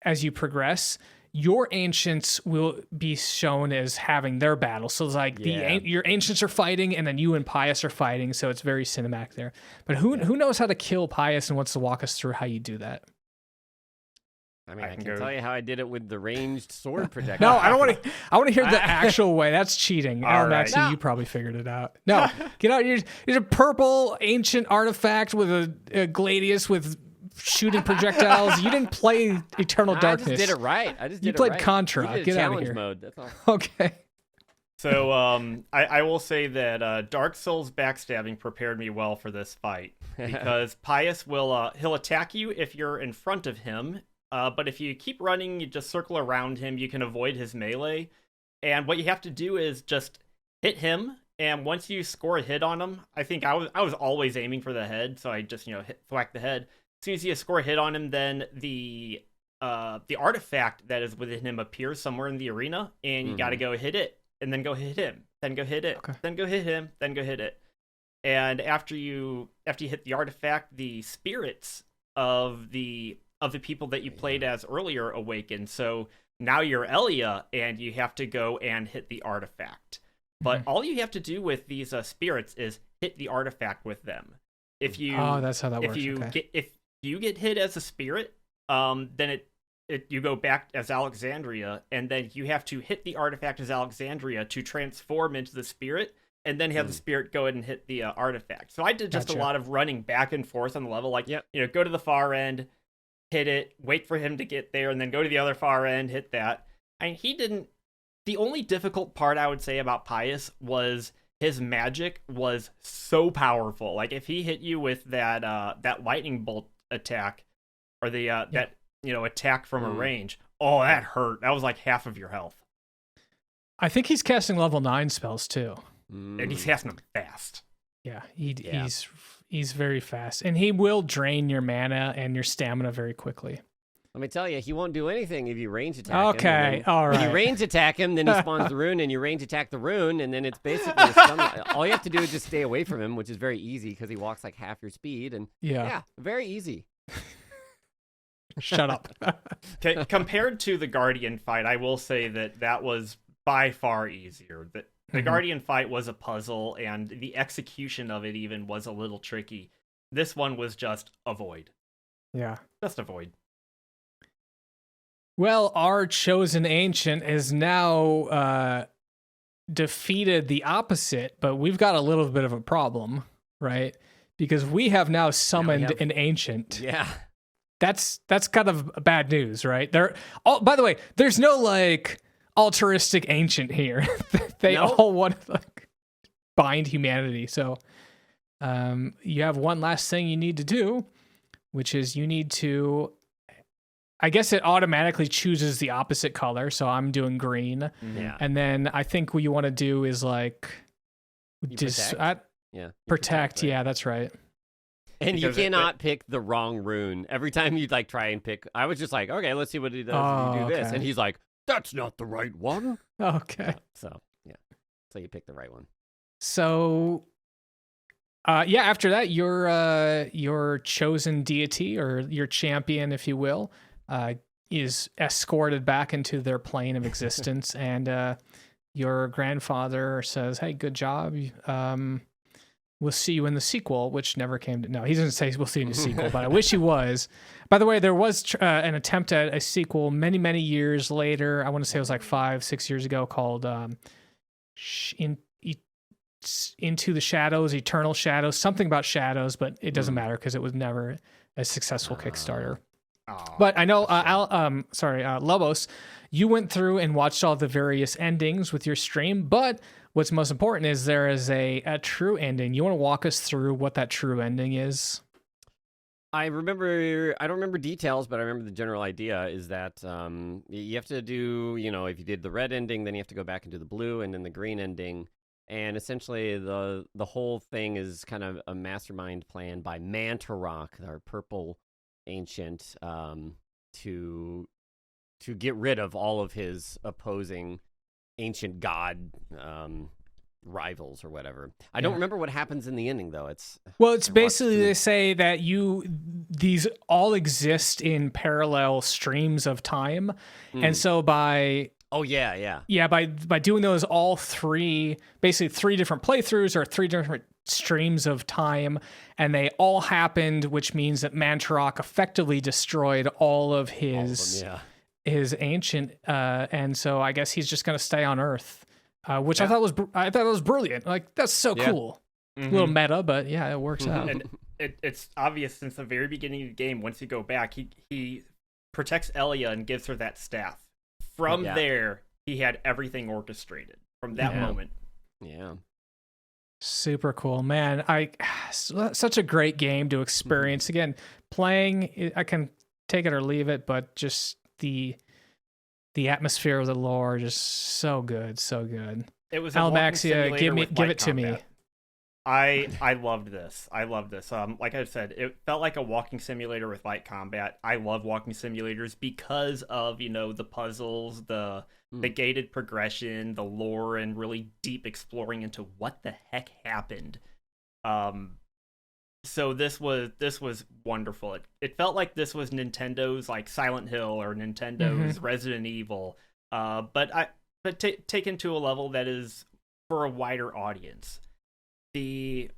S1: as you progress, your ancients will be shown as having their battle. So it's like your ancients are fighting, and then you and Pius are fighting. So it's very cinematic there. But who knows how to kill Pius and wants to walk us through how you do that?
S3: I mean, I can tell you how I did it with the ranged sword projectile.
S1: No, I don't want to. I want to hear the actual way. That's cheating. Alamaxia,
S2: right.
S1: you probably figured it out. No, get out. Here's a purple ancient artifact with a gladius with shooting projectiles. You didn't play Eternal Darkness.
S3: I just did it right.
S1: You played Contra. Get out of here.
S3: Mode. That's all.
S1: Okay.
S2: So I will say that Dark Souls backstabbing prepared me well for this fight, because Pius he'll attack you if you're in front of him, but if you keep running, you just circle around him, you can avoid his melee. And what you have to do is just hit him, and once you score a hit on him, I think I was always aiming for the head, so I just thwack the head. As soon as you score a hit on him, then the artifact that is within him appears somewhere in the arena, and you got to go hit it, and then go hit him, then go hit it, then go hit him, then go hit it. And after you hit the artifact, the spirits of the people that you played as earlier awaken. So now you're Llyaoth, and you have to go and hit the artifact. But all you have to do with these spirits is hit the artifact with them. That's
S1: how that works.
S2: If you get hit as a spirit, then you go back as Alexandria, and then you have to hit the artifact as Alexandria to transform into the spirit, and then have the spirit go ahead and hit the artifact. So I did just a lot of running back and forth on the level, like go to the far end, hit it, wait for him to get there, and then go to the other far end, hit that. And he didn't. The only difficult part I would say about Pius was his magic was so powerful. Like if he hit you with that lightning bolt attack, or the that attack from a range, that hurt. That was like half of your health.
S1: I think he's casting level 9 spells too,
S2: and he's casting them fast.
S1: Yeah, he's very fast, and he will drain your mana and your stamina very quickly.
S3: Let me tell you, he won't do anything if you range attack him.
S1: Okay, all right.
S3: When you range attack him, then he spawns the rune, and you range attack the rune, and then it's basically a stun. All you have to do is just stay away from him, which is very easy because he walks like half your speed, and very easy.
S1: Shut up.
S2: Okay, compared to the Guardian fight, I will say that was by far easier. The Guardian fight was a puzzle, and the execution of it even was a little tricky. This one was just avoid.
S1: Yeah.
S2: Just avoid.
S1: Well, our chosen ancient is now defeated the opposite, but we've got a little bit of a problem, right? Because we have now summoned an ancient.
S3: Yeah.
S1: That's kind of bad news, right? By the way, there's no like altruistic ancient here. They all want to bind humanity. So you have one last thing you need to do, which is you need to I guess it automatically chooses the opposite color, so I'm doing green.
S3: Yeah.
S1: And then I think what you want to do is like protect.
S3: Right?
S1: Yeah, that's right.
S3: And
S2: Because
S3: you cannot pick the wrong rune. Every time you like try and pick, I was just like, okay, let's see what he does. You do this,
S1: okay.
S3: and he's like, that's not the right one.
S1: Okay.
S3: So you pick the right one.
S1: So, after that, your chosen deity or your champion, if you will, is escorted back into their plane of existence, and your grandfather says, "Hey, good job. We'll see you in the sequel," which never came to. No, he doesn't say we'll see you in the sequel, but I wish he was. By the way, there was an attempt at a sequel many, many years later. I want to say it was like 5-6 years ago, called Into the Shadows, Eternal Shadows, something about shadows, but it doesn't matter because it was never a successful Kickstarter. But I know, Lobos, you went through and watched all the various endings with your stream, but what's most important is there is a true ending. You want to walk us through what that true ending is?
S3: I don't remember details, but I remember the general idea is that you have to do, if you did the red ending, then you have to go back and do the blue and then the green ending. And essentially the whole thing is kind of a mastermind plan by Mantarok, our purple ancient, to get rid of all of his opposing ancient god rivals or whatever. I don't remember what happens in the ending though. It's basically
S1: they say that these all exist in parallel streams of time, and so by by doing those all three different playthroughs or 3 different streams of time, and they all happened, which means that Mantarok effectively destroyed all of his ancient, and so I guess he's just going to stay on Earth, which I thought was brilliant. Like, that's so cool. A little meta, but yeah, it works out.
S2: And it's obvious since the very beginning of the game. Once you go back, he protects Elia and gives her that staff. From there, he had everything orchestrated from that moment.
S3: Yeah.
S1: Super cool, man. Such a great game to experience. Again, playing, I can take it or leave it, but just the atmosphere of the lore, just so good, so good.
S2: It was
S1: Alamaxia, give it to me.
S2: I loved this. Like I said, it felt like a walking simulator with light combat. I love walking simulators because of, the puzzles, the gated progression, the lore, and really deep exploring into what the heck happened. So this was wonderful. It felt like this was Nintendo's like Silent Hill or Nintendo's Resident Evil, but taken to a level that is for a wider audience. The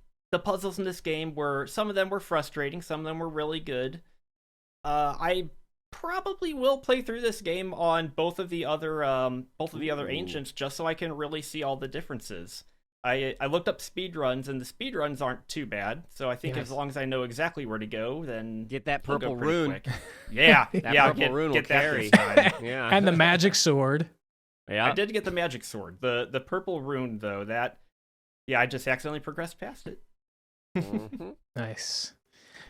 S2: puzzles in this game some of them were frustrating, some of them were really good. I probably will play through this game on both of the other ancients just so I can really see all the differences. I looked up speedruns, and the speedruns aren't too bad, so I think as long as I know exactly where to go, then
S3: get that purple rune.
S2: Quick. Yeah,
S3: purple rune will carry.
S1: Yeah. And the magic sword.
S2: Yeah, I did get the magic sword. The purple rune though, I just accidentally progressed past it.
S1: Nice.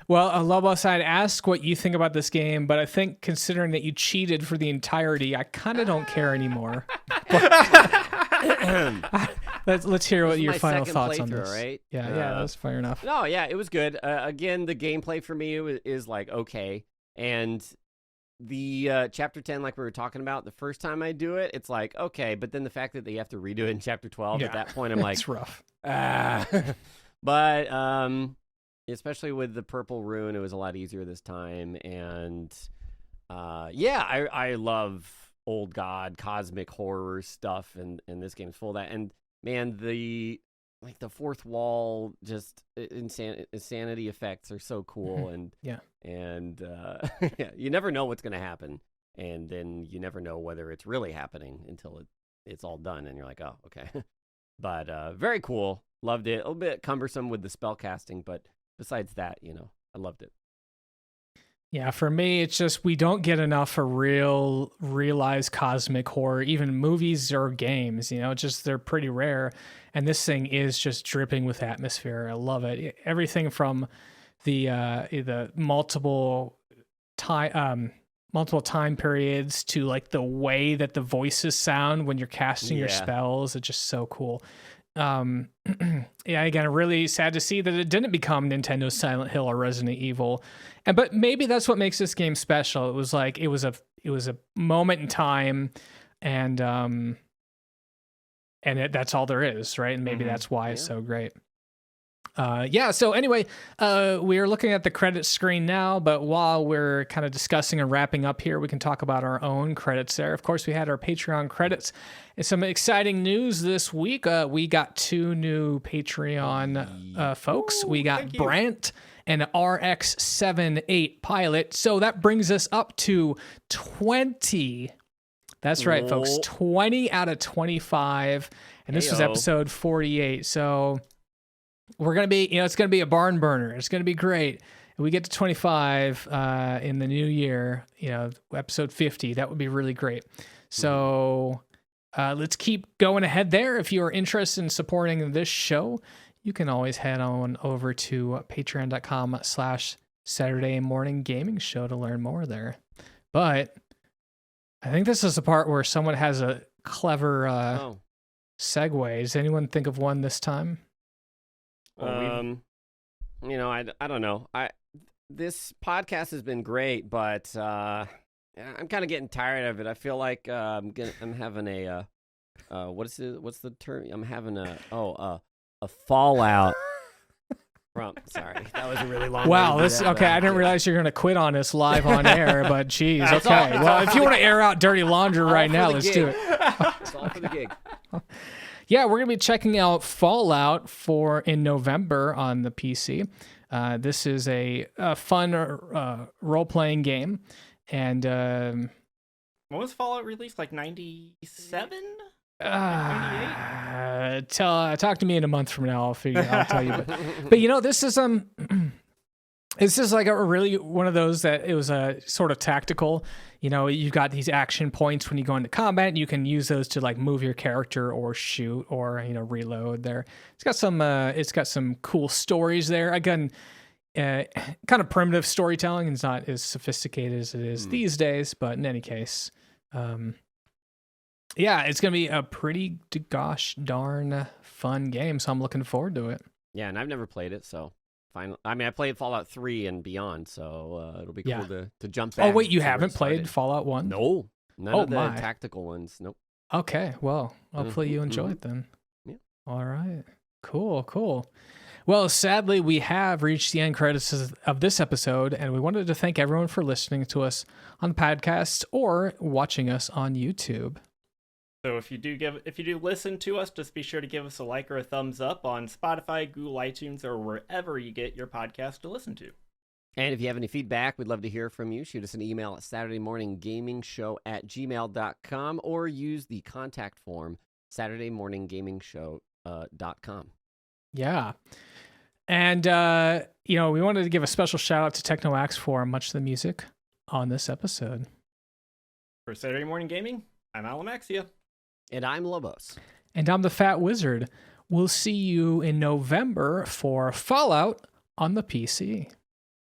S1: Well, Lobos, I'd ask what you think about this game, but I think considering that you cheated for the entirety, I kind of don't care anymore. Let's hear what your final thoughts on this.
S3: Right?
S1: Yeah, that's fair enough.
S3: No, yeah, it was good. Again, the gameplay for me is like okay, and the chapter 10, like we were talking about, the first time I do it, it's like okay, but then the fact that they have to redo it in chapter 12, at that point, I'm like,
S1: it's rough.
S3: But especially with the purple rune, it was a lot easier this time, and I love old god cosmic horror stuff, and this game's full of that. And man, the fourth wall, just insanity effects are so cool, and you never know what's gonna happen, and then you never know whether it's really happening until it's all done, and you're like, oh, okay. But very cool, loved it. A little bit cumbersome with the spell casting, but besides that, I loved it.
S1: Yeah, for me, it's just we don't get enough of realized cosmic horror, even movies or games. Just they're pretty rare, and this thing is just dripping with atmosphere. I love it. Everything from the multiple multiple time periods to like the way that the voices sound when you're casting your spells. It's just so cool. Yeah, again, really sad to see that it didn't become Nintendo's Silent Hill or Resident Evil. But maybe that's what makes this game special. It was like it was a moment in time, and that's all there is, right? And maybe that's why it's so great. So anyway, we're looking at the credits screen now, but while we're kind of discussing and wrapping up here, we can talk about our own credits there. Of course, we had our Patreon credits and some exciting news this week. We got 2 new Patreon folks. We got Brant and RX78 Pilot. So that brings us up to 20. That's right, folks. 20 out of 25. And this was episode 48. So we're going to be, it's going to be a barn burner. It's going to be great. If we get to 25 in the new year, episode 50, that would be really great. So let's keep going ahead there. If you are interested in supporting this show, you can always head on over to patreon.com/Saturday Morning Gaming Show to learn more there. But I think this is the part where someone has a clever segue. Does anyone think of one this time?
S3: I don't know. This podcast has been great, but I'm kind of getting tired of it. I feel like I'm having a what's the term? I'm having a fallout. Sorry, that was a really long.
S1: Wow, I didn't realize you're going to quit on us live on air, but geez, okay. Well, if you want to air out dirty laundry right now, let's do it.
S3: It's all for the gig.
S1: Yeah, we're going to be checking out Fallout in November on the PC. This is a fun role-playing game. And when
S2: was Fallout released? Like 97?
S1: Talk to me in a month from now. I'll tell you. But this is this is like a really one of those that it was a sort of tactical. You've got these action points when you go into combat, and you can use those to like move your character or shoot or reload. There, it's got some cool stories there. Again, kind of primitive storytelling. It's not as sophisticated as it is these days, but in any case, it's gonna be a pretty gosh darn fun game. So I'm looking forward to it.
S3: Yeah, and I've never played it, so. Finally, I mean, I played Fallout 3 and beyond, so it'll be cool to jump back.
S1: Oh, wait, you haven't played Fallout 1?
S3: No, none of the tactical ones. Nope.
S1: Okay, well, hopefully you enjoy it then.
S3: Yeah.
S1: All right. Cool. Well, sadly, we have reached the end credits of this episode, and we wanted to thank everyone for listening to us on the podcast or watching us on YouTube.
S2: So if you do listen to us, just be sure to give us a like or a thumbs up on Spotify, Google, iTunes, or wherever you get your podcast to listen to.
S3: And if you have any feedback, we'd love to hear from you. Shoot us an email at SaturdayMorningGamingShow@gmail.com or use the contact form, SaturdayMorningGamingShow.com.
S1: Yeah. And, we wanted to give a special shout out to TechnoAxe for much of the music on this episode.
S2: For Saturday Morning Gaming, I'm Alamaxia.
S3: And I'm Lobos.
S1: And I'm the Fat Wizard. We'll see you in November for Fallout on the PC.